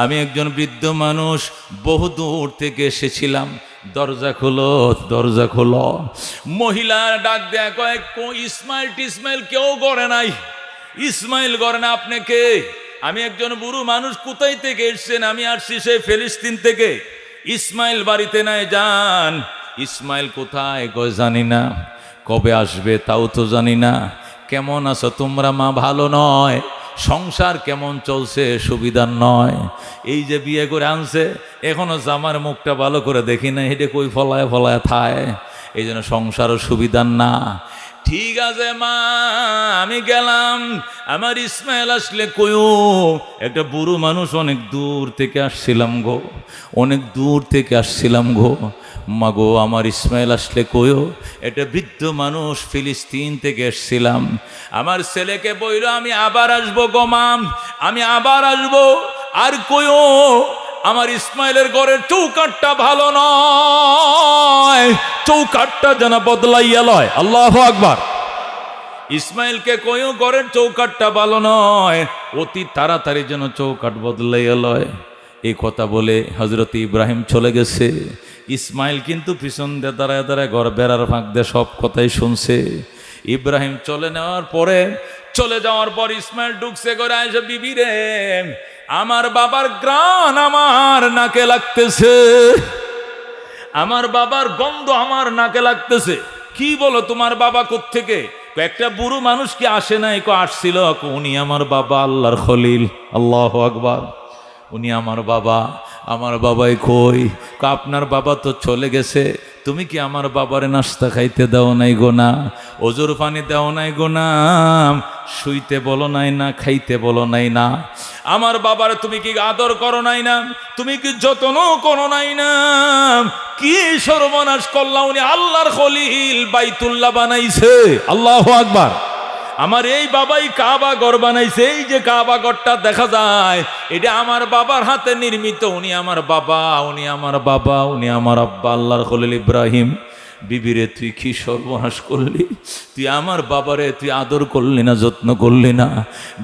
আমি একজন বৃদ্ধ মানুষ, বহু দূর থেকে এসেছিলাম, দরজা খোলো, দরজা খোলো। মহিলা ডাক দেয়া কয়, ইসমাইল টিসমাইল কেউ করে নাই, ইসমাইল করে না, আপনি কে? আমি একজন বুড়ো মানুষ। কোথায় থেকে এসছেন? আমি আসছি সেই ফিলিস্তিন থেকে। ইসমাইল বাড়িতে নাই, যান। ইসমাইল কোথায়? কয় জানি না। কবে আসবে তাও তো জানি না। কেমন আছো তোমরা? মা ভালো নয়, সংসার কেমন চলছে? সুবিধার নয়। এই যে বিয়ে করে আনছে, এখনো জামার মুখটা ভালো করে দেখি না, হেঁটে কই ফলায় ফলায় থায়, এই জন্য সংসারও সুবিধার না। ঠিক আছে মা, আমি গেলাম, আমার ইসমাইল আসলে কইও। একটা বুড়ো মানুষ, অনেক দূর থেকে আসছিলাম গো, অনেক দূর থেকে আসছিলাম গো, মা গো আমার ইসমাইল আসলে কইও। একটা বৃদ্ধ মানুষ, ফিলিস্তিন থেকে এসছিলাম, আমার ছেলেকে বইল আমি আবার আসবো গো মা, আমি আবার আসবো। আর কইও আমার ইসমাইলের ঘরের চৌকাটটা ভালো নয়, চৌকাটটা যেন বদলাইয়া লয়। আল্লাহু আকবার। ইসমাইলকে কইও ঘরের চৌকাটটা ভালো নয়, অতি তাড়াতাড়ি যেন চৌকাট বদলাইয়া লয়। এই কথা বলে হযরত ইব্রাহিম চলে গেছে। ইসমাইল কিন্তু পিছন দিয়ে দাঁড়ায় দাঁড়ায় ঘর বেড়ার ফাঁক দিয়ে সব কথাই শুনছে। ইব্রাহিম চলে যাওয়ার পর ইসমাইল ঢুকছে ঘরে, আইসা বিবি রে আমার বাবার গ্রান আমার নাকে লাগতেছে, আমার বাবার গন্ধ আমার নাকে লাগতেছে। কি বলো, তোমার বাবা কোত্থেকে? একটা বুড়ো মানুষ কি আসে নাই? আসছিল, উনি আমার বাবা, আল্লাহর খলিল। আল্লাহু আকবার। উনি আমার বাবা। আমার বাবাই কই? আপনার বাবা তো চলে গেছে, তুমি কি আমার বাবারে নাস্তা খাইতে দাও নাই গো না, ওজোর পানি দাও নাই গো না, শুইতে বলো নাই না, খাইতে বলো নাই না, আমার বাবার তুমি কি আদর করো নাই না, তুমি কি যত্ন করো নাই না? কি সর্বনাশ করলা! উনি আল্লাহর খলিল, বাইতুল্লাহ বানাইছে। আল্লাহু আকবার। আমার এই বাবাই কাবা ঘর বানাইছে। এই যে কাবা ঘরটা দেখা যায়, এটা আমার বাবার হাতে নির্মিত। উনি আমার বাবা, উনি আমার বাবা, উনি আমার আব্বা, আল্লাহর খলিল ইব্রাহিম। বিবিরে তুই কি সর্বনাশ করলি! তুই আমার বাবারে তুই আদর করলি না, যত্ন করলি না।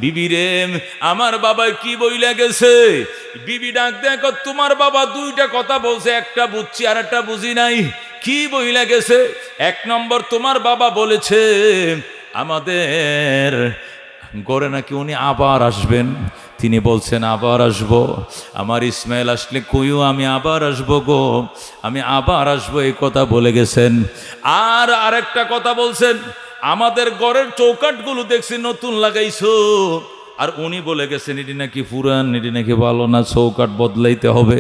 বিবিরে আমার বাবা কি বইলা গেছে? বিবি ডাক দেখো, তোমার বাবা 2টা কথা বলছে, একটা বুঝছি আর একটা বুঝি নাই। কি বইলা গেছে? 1 নম্বর, তোমার বাবা বলেছে আমাদের ঘরে নাকি উনি আবার আসবেন। তিনি বলছেন আবার আসবো। আমার ইসমাইল আসলে কইও আমি আবার আসবো গো, আমি আবার আসবো, এই কথা বলে গেছেন। আর আরেকটা কথা বলছেন, আমাদের ঘরের চৌকাটগুলো দেখছি নতুন লাগাইছো। আর উনি বলে গেছেন এটি নাকি পুরান, এটি নাকি ভালো না, চৌকাট বদলাইতে হবে।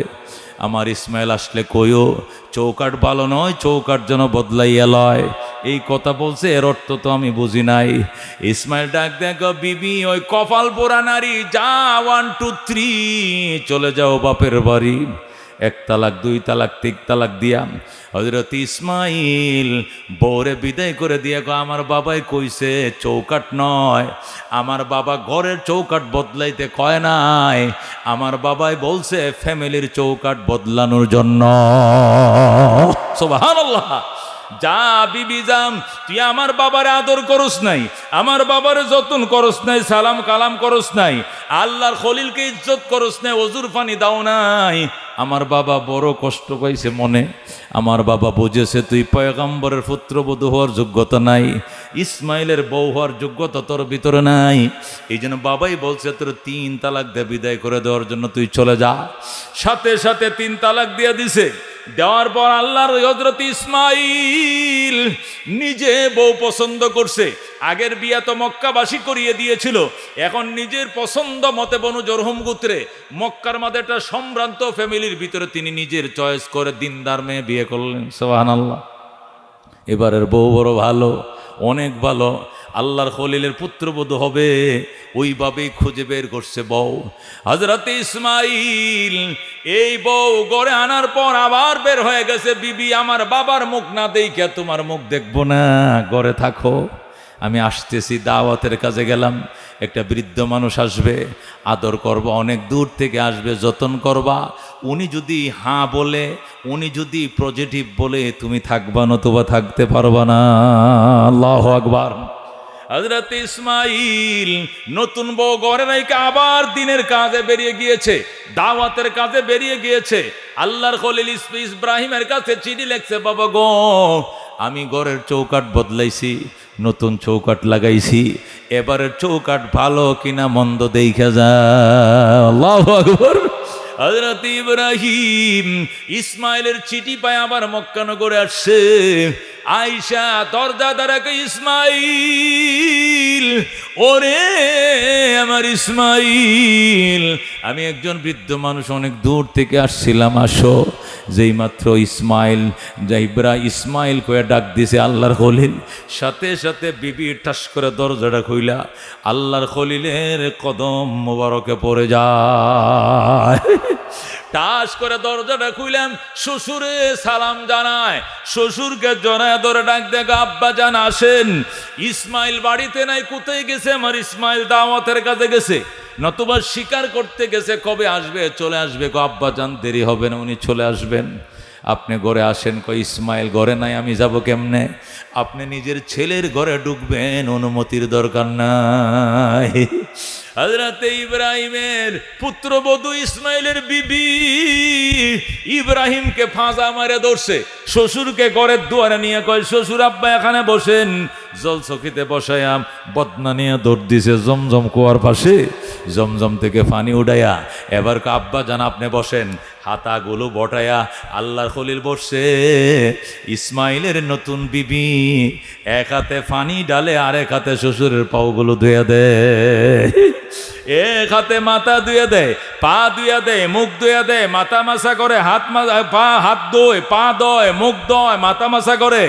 আমার ইসমাইল আসলে কইও চৌকাট ভালো নয়, চৌকাট যেন বদলাইয়া লয়। এই কথা বলছে, এর অর্থ তো আমি বুঝি নাই। ইসমাইল ডাক দেখো, বিবি ওই কপাল পোড়া নারী, যা 1 2 3 চলে যাও বাপের বাড়ি। 1 তালাক 2 তালাক 3 তালাক দিয়া হযরত ইসমাইল বউরে বিদায় করে দিয়া গো, আমার বাবাই কইছে চৌকাট নয়, আমার বাবা ঘরের চৌকাট বদলাইতে কয় নাই, আমার বাবাই বলছে ফ্যামিলির চৌকাট বদলানোর জন্য। সুবহানাল্লাহ। যা বিবি যাম, তুই আমার বাবার আদর করস নাই, আমার বাবার যত্ন করস নাই, সালাম কালাম করস নাই, আল্লাহর খলিলকে ইজ্জত করস নাই, ওজুর পানি দাও নাই। আমার বাবা বড় কষ্ট পাইছে মনে, আমার বাবা বুঝেছে তুই পয়গম্বরের পুত্রবধূ হওয়ার যোগ্যতা নাই, ইসমাইলের বউ হওয়ার যোগ্যতা তোর ভিতরে নাই। এই জন্য বাবাই বলছে তোর 3 তালাক দিয়ে বিদায় করে দেওয়ার জন্য তুই চলে যা। সাথে সাথে 3 তালাক দিয়ে দিছে। দেওয়ার পর আল্লাহর হযরত ইসমাইল নিজে বউ পছন্দ করছে। আগের বিয়া তো মক্কাবাসী করিয়ে দিয়েছিল, এখন নিজের পছন্দ মতে বনু জরহুম গোত্রে মক্কার মধ্যে একটা সম্ভ্রান্ত ফ্যামিলির ভিতরে তিনি নিজের চয়েস করে দিনদার মেয়ে বিয়ে করলেন। সুবহানাল্লাহ। এবারের বউ বড় ভালো, অনেক ভালো, আল্লাহর খলিলের পুত্রবধূ হবে, ওইভাবেই খুঁজে বের করছে বউ। হযরত ইসমাইল এই বউ গড়ে আনার পর আবার বের হয়ে গেছে, বিবি আমার বাবার মুখ না দেখে তোমার মুখ দেখবো না, ঘরে থাকো, আমি আসতেছি, দাওয়াতের কাজে গেলাম। একটা বৃদ্ধ মানুষ আসবে, আদর করবা, অনেক দূর থেকে আসবে, যতন করবা। উনি যদি হ্যাঁ বলে, উনি যদি পজিটিভ বলে, তুমি থাকবা, নতুবা থাকতে পারবা না। আল্লাহু আকবার। হযরত ইসমাইল নতুন বউ ঘরে রেখে আবার দিনের কাজে বেরিয়ে গিয়েছে, দাওয়াতের কাজে বেরিয়ে গিয়েছে। আল্লাহর খলিল ইব্রাহিমের কাছে চিঠি লিখছে, বাবা গো, আমি ঘরের চৌকাঠ বদলাইছি, নতুন চৌকাঠ লাগাইছি, এবারের চৌকাঠ ভালো কিনা মন্দ দেখা যায়। আল্লাহু আকবার। হযরত ইব্রাহিম ইসমাইলের চিঠি পায় আবার মক্কা নগরে আসছে। আয়েশা দরজা দ্বারাকে, ইসমাইল, ওরে আমার ইসমাইল, আমি একজন বৃদ্ধ মানুষ, অনেক দূর থেকে আসছিলাম, আসো। যেই মাত্র ইসমাইল ইসমাইল কয়ে ডাক দিছে আল্লাহর খলিল, সাথে সাথে বিবি ঠাস করে দরজাটা খুইলা আল্লাহর খলিলের কদম মোবারকে পড়ে যায়। টাস করে দরজাটা খুইলাম, শ্বশুরে সালাম জানায়, শ্বশুরকে জড়ায় ধরে ডাক দেখো, আব্বা জান আসেন। ইসমাইল বাড়িতে নাই, কোথায় গেছে? আমার ইসমাইল দাওয়াতের কাছে গেছে, নতুবা শিকার করতে গেছে, কবে আসবে? চলে আসবে গো আব্বা জান, দেরি হবে না, উনি চলে আসবেন, আপনি ঘরে আসেন। কই ইসমাইল ঘরে নাই, আমি যাব কেমনে? আপনি নিজের ছেলের ঘরে ঢুকবেন, অনুমতির দরকার নাই। হযরত ইব্রাহিমের পুত্রবধূ ইসমাইলের বিবি ইব্রাহিমকে ফাঁসা মারে ধরছে, শ্বশুরকে ঘরের দুয়ারে নিয়ে কয়, শ্বশুর আব্বা এখানে বসেন। জল চকিতে বসাইয়া বদনা নিয়ে দৌড় দিছে জমজম কুয়ার পাশে, জমজম থেকে পানি উঠাইয়া এবার আব্বা জান আপনি বসেন, হাতাগুলো বটায়া আল্লাহর খলিল বসছে। ইসমাইলের নতুন বিবি এক হাতে পানি ডালে, আরেক হাতে শ্বশুরের পাওগুলো ধুয়ে দেয়, এক হাতে মাথা ধুয়ে দেয়, পা ধুয়ে দেয়, মুখ ধুয়ে দেয়, মাথা মাসা করে, হাত ধোয়, পা ধোয়, মুখ ধোয়, মাথা মাসা করে।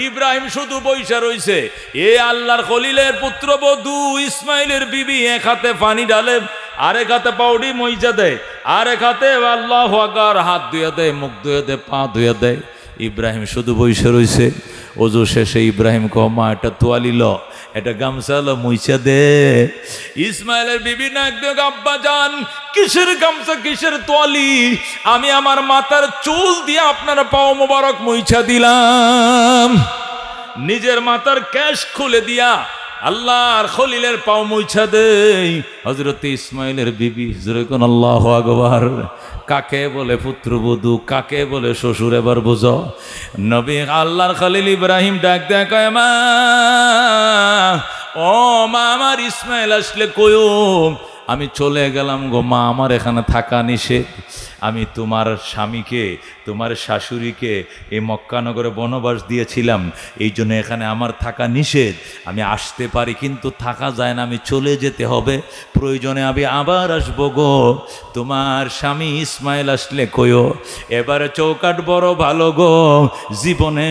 ইব্রাহিম শুধু বইসা রইছে। এ আল্লাহর খলিলের পুত্রবধূ ইসমাইলের বিবি এক হাতে পানি ডালে, আরেক হাতে পাউডি মইজা দেয়, আরেক হাতে আল্লাহু আকবার, হাত ধুয়ে দেয়, মুখ ধুয়ে দেয়, পা ধুয়ে দেয়। ইব্রাহিম শুধু বইসা রইছে। ওযু শেষে ইব্রাহিম কো, মা এটা তোয়ালি ল, এটা গামছা ল, মুইচা দে। ইসমাইলের বিবি না একদম, আব্বা জান কিসের গামছা, কিসের তোয়ালি? আমি আমার মাথার চুল দিয়ে আপনার পাও মোবারক মুইচা দিলাম, নিজের মাথার ক্যাশ খুলে দিয়া আল্লাহর খলিলের পাও মুইছা দেই। হযরত ইসমাইলের বিবি যেরকম আল্লাহু আকবার। কাকে বলে পুত্রবধূ, কাকে বলে শ্বশুর, এবার বুঝো। নবী আল্লাহর খলিল ইব্রাহিম ডাক দেয়, কয় মা, ও মা, আমার ইসমাইল আসলে কয়ো, আমি চলে গেলাম গো মা, আমার এখানে থাকা নিষেধ। আমি তোমার স্বামীকে, তোমার শাশুড়িকে এই মক্কানগরে বনবাস দিয়েছিলাম, এই জন্য এখানে আমার থাকা নিষেধ। আমি আসতে পারি কিন্তু থাকা যায় না, আমি চলে যেতে হবে, প্রয়োজনে আমি আবার আসবো গো। তোমার স্বামী ইসমাইল আসলে কয়ো। এবারে চৌকাঠ বড় ভালো গো, জীবনে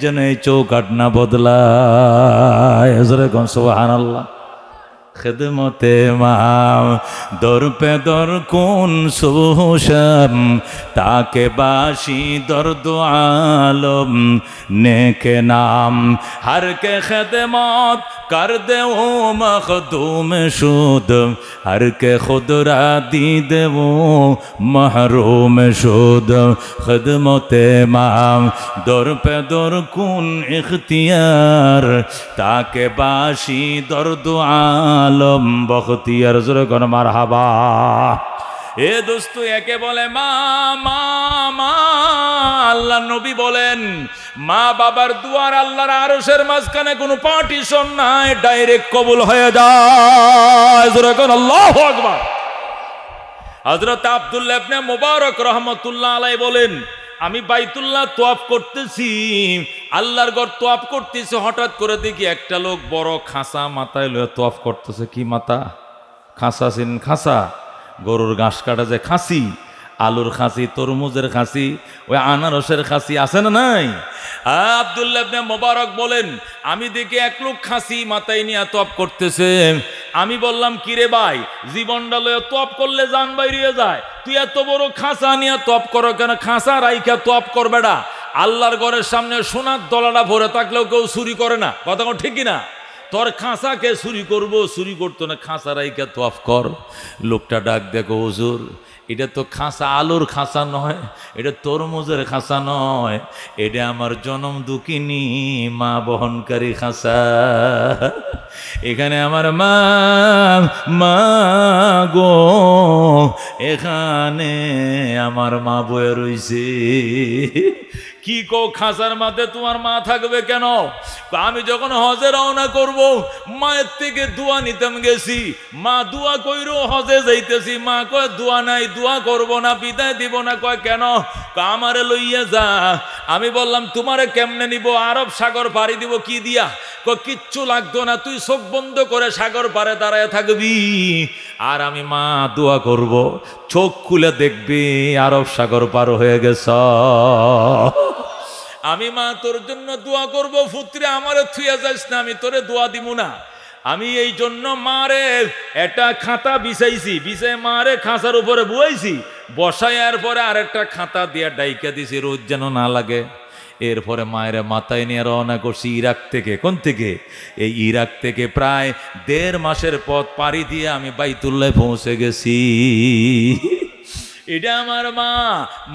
যেন এই চৌকাঠ না বদলায়। সুবহানাল্লাহ। খেদমতে মাম দর পে দর কোন সুশম, তাকে বাসি দর্দ আলম নেকে নাম, হর কে খেদমত कर दे वो मखदूम शुद हर के खुद रादी दे वो महरूम शुद खिदमते माम दर पे दर कुन इख्तियार ताके बाशी दर्द आलम बख्तियार जोरे कोन मारहाबा। এ দোস্ত একে বলে মা মা মা। আল্লাহ নবী বলেন মা বাবার দুয়ার আল্লাহর আরশের মাঝখানে কোনো পার্টিশন নাই, ডাইরেক্ট কবুল হয়ে যায়। জোরে কোন আল্লাহু আকবার। হযরত আব্দুল্লাহ ইবনে মুবারক রাহমাতুল্লাহ আলাইহি বলেন আমি বাইতুল্লাহ তোয়াফ করতেছি, আল্লাহর ঘর তোয়াফ করতেছি, হঠাৎ করে দেখি একটা লোক বড় খাঁচা মাথায় লয়ে তোয়াফ করতেছে। কি মাথা? খাঁচা চিন? খাঁচা গরুর ঘাস কাটা যে খাসি, আলুর খাসি, তরমুজের খাসি, ওই আনারসের খাসি আছে না নাই? আব্দুল্লাহ ইবনে মুবারক বলেন আমি দেখি এক লোক খাসি মাথায় নিয়ে তোয়াফ করতেছে। আমি বললাম কিরে ভাই, জীবনটা লয়ে তোয়াফ করলে জান বাইরিয়ে যায়, তুই এত বড় খাঁচা নিয়ে তোয়াফ করো কেন? খাঁচা রাইখা তোয়াফ করবে না। আল্লাহর ঘরের সামনে সোনার দলাটা ভরে থাকলেও কেউ চুরি করে না, কথা ঠিক কিনা? তোর খাঁচাকে চুরি করবো? চুরি করতো না, খাঁচা রাইখা তোয়াফ কর। লোকটা ডাক দেখো হুজুর এটা তো খাঁচা আলুর খাঁচা নয়, এটা তরমুজের খাঁচা নয়, এটা আমার জনম দুঃখিনী মা বহনকারী খাঁচা। এখানে আমার মা মা গো, এখানে আমার মা বয়ে রইছে। কি কো খাঁচার মাঝে তোমার মা থাকবে কেন? আমি যখন হজে রওনা করব মায়ের থেকে দোয়া নিতাম গেছি, মা দোয়া কইরো হজে যাইতেছি, মা কয় দোয়া নাই, দোয়া করব না, বিদায় দিব না। কয় কেন? আমারে লইয়া যা। আমি বললাম তোমারে কেমনে নিব? আরব সাগর পাড়ি দিব। কি দিয়া? কয় কিচ্ছু লাগতো না, তুই চোখ বন্ধ করে সাগর পাড়ে দাঁড়ায় থাকবি আর আমি মা দোয়া করব, চোখ খুলে দেখবি আরব সাগর পার হয়ে গেছ। আমি মা তোর জন্য দোয়া করব, পুত্রে আমারে থুইয়া যাস না, আমি তোরে দোয়া দিব না। আমি এই জন্য মারে একটা খাতা বিছাইছি, বিছাই মারে খাঁচার উপরে বুয়াইছি, বসাইয়ার পরে আরেকটা খাতা দিয়া ডাইকা দিছি রোজ যেন না লাগে। এরপরে মায়ের মাথায় নিয়ে রওনা করছি ইরাক থেকে। কোন থেকে? এই ইরাক থেকে প্রায় ১.৫ মাসের পথ পাড়ি দিয়ে আমি বাইতুল্লাহ পৌঁছে গেছি। এটা আমার মা।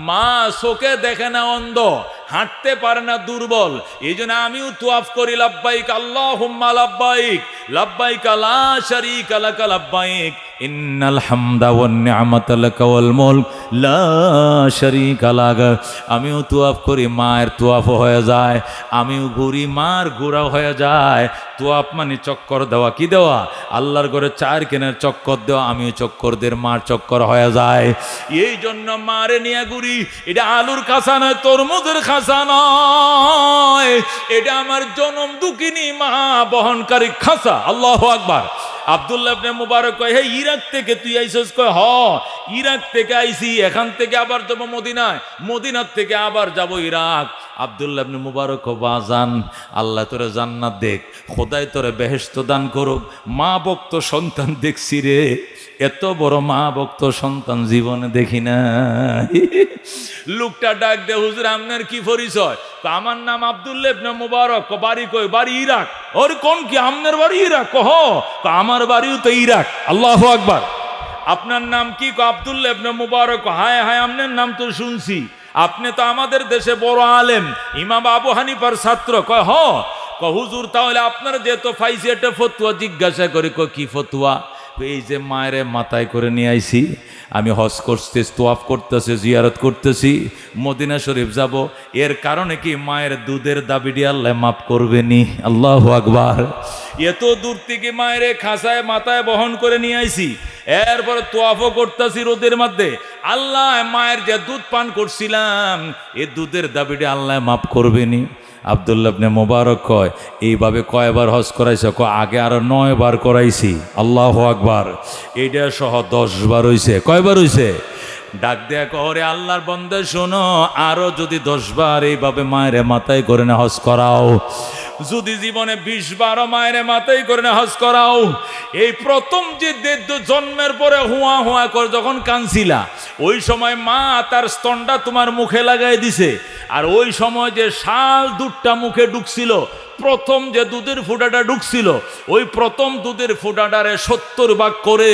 মা চোখে দেখে না, অন্ধ, হাঁটতে পারে না, দুর্বল। এই জন্য আমিও তোয়াফ করি লাব্বাইক আল্লাহুম্মা লাব্বাইক, লাব্বাইক লা শারীকা লাকা লাব্বাইক, ইন্নাল হামদা ওয়ান নি'মাতা লাকা ওয়াল মুলক লা শারীকা লাক। আমিও তোয়াফ করি, মায়ের তোয়াফ হয়ে যায়। আমিও ঘুরি, মার ঘোরা হয়ে যায়। তোয়াফ মানে চক্কর দেওয়া। কি দেওয়া? আল্লাহর ঘরে ৪ কেনের চক্কর দেওয়া। আমিও চক্কর দের মার চক্কর হয়ে যায়। এই জন্য মারে নিয়ে ঘুরি। এটা আলুর খাঁচা নয়, তরমুজের খাঁচা নয়, এটা আমার জনম দুঃখিনী মা বহনকারী খাঁচা। আল্লাহু আকবার। আব্দুল্লাহ ইবনে মুবারক কয় হে ইরাক থেকে তুই আইছস? কয় হ, ইরাক থেকে আইছি, এখান থেকে আবার যাব মদিনায়, মদিনার থেকে আবার যাব ইরাক। আব্দুল্লাহ ইবনে মুবারক বাজান আল্লাহ তোরে জান্নাত দেখ, খোদাই তোরে বেহেশত দান করুক। মা ভক্ত সন্তান দেখছি রে, এত বড় মা ভক্ত সন্তান জীবনে দেখি না। লোকটা ডাক দে হুজুর আপনার কি পরিচয়? আমার নাম আব্দুল্লাহ ইবনে মুবারক। বাড়ি কই? বাড়ি ইরাক। ওর কোন কি আপনার বাড়ি ইরাক? কহ আমার বাড়িও তো ইরাক। আল্লাহু আকবার। আপনার নাম কি? আব্দুল্লাহ ইবনে মুবারক। হায় হায়, আপনার নাম তো শুনছি, আপনি তো আমাদের দেশে বড় আলেম, ইমাম আবু হানিফার ছাত্র। কয় হ। হুজুর তাহলে আপনার যেহেতু ফাইসি একটা ফতুয়া জিজ্ঞাসা করি। কি ফতুয়া? এই যে মায়ের মাথায় করে নিয়ে আইছি, আমি হজ করতেছি, তোয়াফ করতেছি, জিয়ারত করতেছি, মদিনা শরীফ যাব, এর কারণে কি মায়ের দুধের দাবিটি আল্লাহ মাফ করবেনি? আল্লাহু আকবার। এত দূর থেকে মায়ের খাঁচায় মাথায় বহন করে নিয়ে আইছি, এরপরে তোয়াফও করতেছি রোদের মধ্যে। আল্লাহ মায়ের যে দুধ পান করছিলাম, এ দুধের দাবিটি আল্লাহ মাফ করবেনি? আব্দুল্লাহ ইবনে মুবারক কয় এইভাবে কয়বার হজ করাইছে? আগে আরো ৯ বার করাইছি। আল্লাহু আকবার। এইটা সহ ১০ বার হইছে। কয়বার হইছে? ডাক দেয়া কহরে আল্লাহর বন্দা শোনো, আরো যদি ১০ বার এইভাবে মায়ের মাথায় করে না হজ করাও, যদি জীবনে ২০ বারও মায়ের মাথায় করে না হজ করাও, এই প্রথম যে জন্মের পরে হুয়া হুয়া করে যখন কানছিলা, ওই সময় মা তার স্তনটা তোমার মুখে লাগাই দিছে, আর ওই সময় যে শাল দুধটা মুখে ঢুকছিল, প্রথম যে দুধের ফুটাটা ঢুকছিল, ওই প্রথম দুধের ফুটাটারে 70 ভাগ করে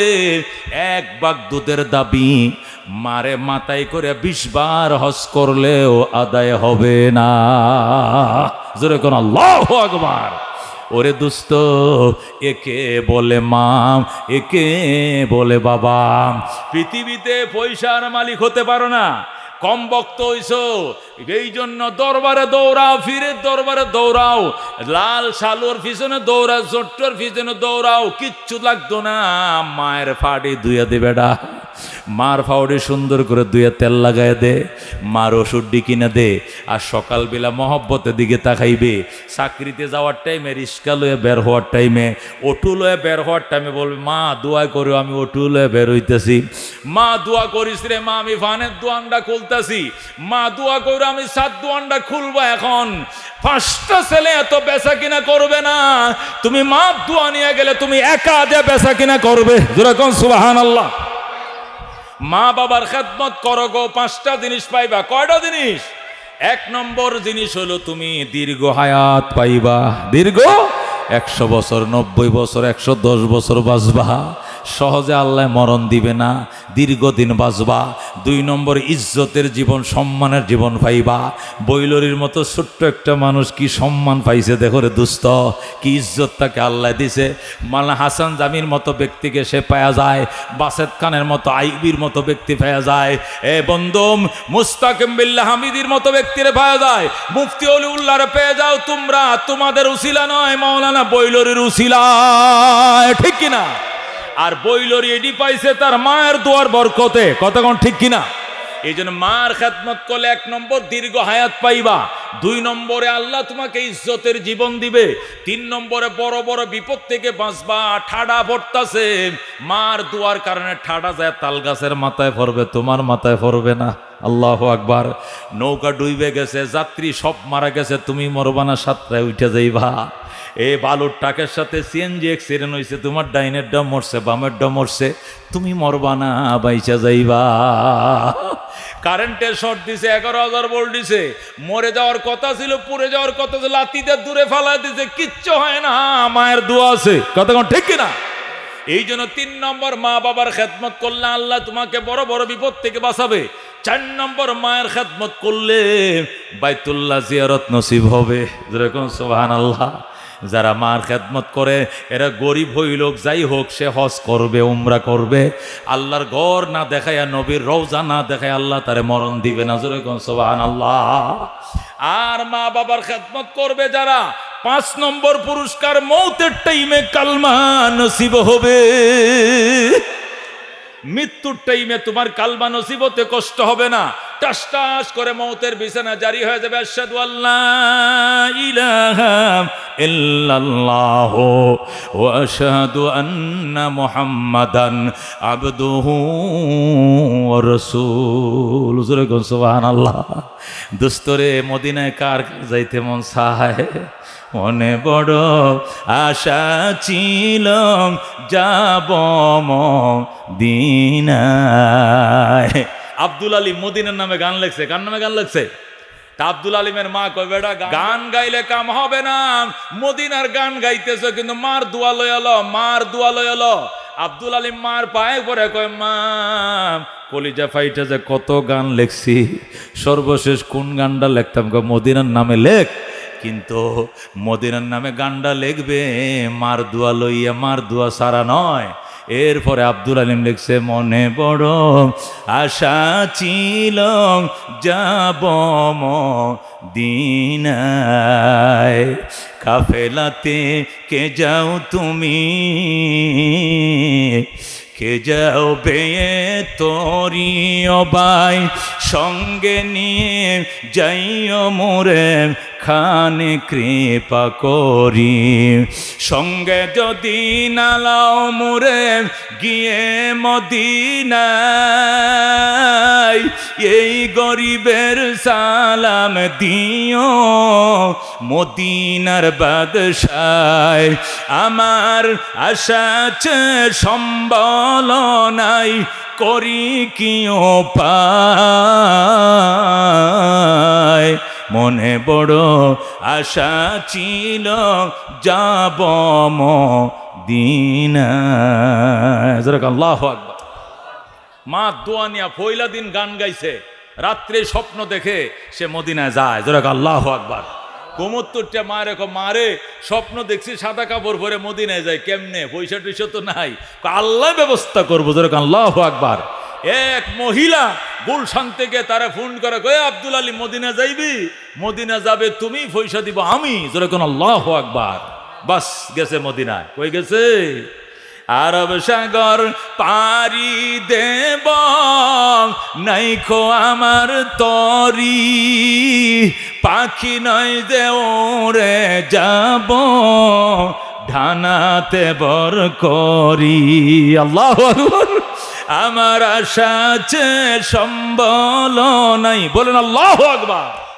1 ভাগ দুধের দাবি মারে মাথায় করে 20 বার হজ করলেও আদায় হবে না। জোরে কোন আল্লাহু আকবার। ওরে দুস্ত, একে বলে মা, একে বলে বাবা। পৃথিবীতে পয়সার মালিক হতে পারো না, কম বক্ত হইছো, এই জন্য দরবারে দৌড়াও, ফিরে দরবারে দৌড়াও, লাল শালুর পিছনে দৌড়াও, চট্টর পিছনে দৌড়াও, কিচ্ছু লাগতো না। মায়ের ফাড়ি ধুইয়া দে বেটা, মার ফাউডে সুন্দর করে ধুয়ে তেল লাগাই দে, মার ওষুধটি কিনে দে। আর সকালবেলা মহব্বতের দিকে তাকাইবে। চাকরিতে যাওয়ার টাইমে, রিক্সা লয়ে বের হওয়ার টাইমে, অটো লয়ে বের হওয়ার টাইমে বলবে, মা দোয়া করো, আমি অটো লয়ে বের হইতেছি। মা দোয়া করিস রে মা, আমি ফানের দোয়ানটা খুলতেছি। মা দোয়া করো, আমি 7 দোয়ানটা খুলবো। এখন 5টা ছেলে এত বেচা কিনা করবে না, তুমি মা দোয়া নিয়ে গেলে তুমি একা যে বেচা কিনা করবে। যেরকম সুবহানাল্লাহ। মা বাবার খেদমত করো গো, 5টা জিনিস পাইবা। কয়টা জিনিস? 1 নম্বর জিনিস হলো তুমি দীর্ঘ হায়াত পাইবা। দীর্ঘ 100 বছর, 90 বছর, 110 বছর বাঁচবা। সহজে আল্লাহ মরণ দিবে না, দীর্ঘদিন বাঁচবা। 2 নম্বর ইজ্জতের জীবন, সম্মানের জীবন পাইবা। বৈলরির মতো ছোট্ট একটা মানুষ কি সম্মান পাইছে দেখো রে দুস্থ, কি ইজ্জত তাকে আল্লাহ দিছে। মাওলানা হাসান জামির মতো ব্যক্তিকে সে পাওয়া যায়, বাসেদ খানের মতো, আইবির মতো ব্যক্তি পাওয়া যায়, এ বন্ধুম মুস্তাকিম বিল্লাহ হামিদির মতো ব্যক্তিরে পাওয়া যায়, মুফতি অলিউল্লাহরে পেয়ে যাও তোমরা। তোমাদের উসিলা নয়, মাওলানা বৈলরির উসিলা, ঠিক কিনা? আর বৈলরি এডি পাইছে তার মায়ের দোয়ার বরকতে। কতক্ষণ ঠিক কিনা? এই জন্য মার খেদমত করলে 1 নম্বর দীর্ঘ হায়াত পাইবা। 2 নম্বরে আল্লাহ তোমাকে ইজ্জতের জীবন দিবে। 3 নম্বরে বড় বড় বিপদ থেকে বাঁচবা। ঠাডা পড়তাছে, মার দোয়ার কারণে ঠাডা যায় তাল গাছের মাথায় পড়বে, তোমার মাথায় পড়বে না। আল্লাহু আকবার। নৌকা ডুবে গেছে, যাত্রী সব মারা গেছে, তুমি মরবা না, সাতটায় উঠে যাইবা। এই বালুর টাকের সাথে সিএনজি অ্যাক্সিডেন্ট হয়েছে, তোমার ডাইনের ডাম মরছে, বামের ডাম মরছে, তুমি মরবা না, বাইচা যাইবা। কারেন্টের শর্ট দিছে, 11,000 ভোল্ট দিছে, মরে যাওয়ার কথা ছিল, পুড়ে যাওয়ার কথা ছিল, লাতিতে দূরে ফালাই দিছে, কিচ্ছু হয় না, মায়ের দোয়া আছে। কতক্ষণ ঠিক কিনা? এই জন্য 3 নম্বর মা বাবার খেদমত করলে আল্লাহ তোমাকে বড় বড় বিপদ থেকে বাঁচাবে। 4 নম্বর মায়ের খেদমত করলে বাইতুল্লাহ জিয়ারত নসিব হবে। যেরকম সুবহানাল্লাহ। যারা মার খেদমত করে এরা গরিব হইল যাই হোক, সে হজ করবে, উমরা করবে, আল্লাহর ঘর না দেখায়, নবীর রওজা না দেখায় আল্লাহ তারে মরণ দিবে না। যেরকম সুবহানাল্লাহ। আর মা বাবার খেদমত করবে যারা, 5 নম্বর পুরস্কার, মৌতের টাইমে কালমা নসিব হবে। মৃত্যুর টাইমে তোমার কালমা নসিব হতে কষ্ট হবে না, টাস টাস করে মৌতের বিছানা জারি হয়ে যাবে। আশহাদু আল্লাহ ইলাহা ইল্লাল্লাহু ওয়া আশহাদু আন্না মুহাম্মাদান আবদুহু ওয়া রাসূলুহু। সুবহানাল্লাহ। দুস্তরে মদিনায় কার যাইতে মন চায়? মনে বড় আশা ছিল যাব মদিনায়। আব্দুল আলী মদিনার নামে গান লেখছে। কার নামে গান লেখছে? তা আব্দুল আলিমের মা কয়, বেটা গান গাইলে কাম হবে না, মদিনার গান গাইতেছ কিন্তু মার দোয়া লয় এলো, মার দোয়া লয় এলো। আব্দুল আলিম মার পায়ে পরে কয়, মা কলিজা ফাইটা যে কত গান লেখছি, সর্বশেষ কোন গানটা লিখতাম? মদিনার নামে লেখ, কিন্তু মদিনার নামে গানটা লিখবে মার দোয়া লইয়া, মার দোয়া সারা নয়। এরপরে আব্দুল আলিম লিখছে, মনে বড় আশা ছিল যাব মদিনায়, কাফেলাতে কে যাও তুমি, কে যাও বেয়ে তোরি অবাই, সঙ্গে নিয়ে যাইও মোরে খানে কৃপা করি, সঙ্গে যদি নালাও মোরে গিয়ে মদিনায়, এই গরিবের সালাম দিও মদিনার বাদশায়, আমার আশা আছে সম্বল নাই, করি কি উপায়, মনে বড় আশা ছিল যাব মদিনায়। আল্লাহু আকবার। মা দোয়া নিয়া পয়লা দিন গান গাইছে, রাত্রে স্বপ্ন দেখে সে মদিনায় যায়। আল্লাহু আকবার। কোমত্তরটা মা এরকম মারে স্বপ্ন দেখছি সাদা কাপড় পরে মদিনায় যায়, কেমনে? পয়সা টয়সা তো নাই, আল্লাহ ব্যবস্থা করবো। আল্লাহু আকবার। এক মহিলা গুলশান থেকে তারা ফোন করে, কয়ে আব্দুল আলী মদিনা যাইবি? মদিনা যাবে তুমি, পয়সা দিব আমি। যেরকম আল্লাহু আকবার। বাস গেছে মদিনায়। কই গেছে? আরব সাগর পারি দেব নাইখো আমার তরি, পাখি নয় যে ওরে যাব ঢানাতে বর করি। আল্লাহু আকবার। আমার আশা আছে সম্বল নাই, বলেন আল্লাহু আকবার।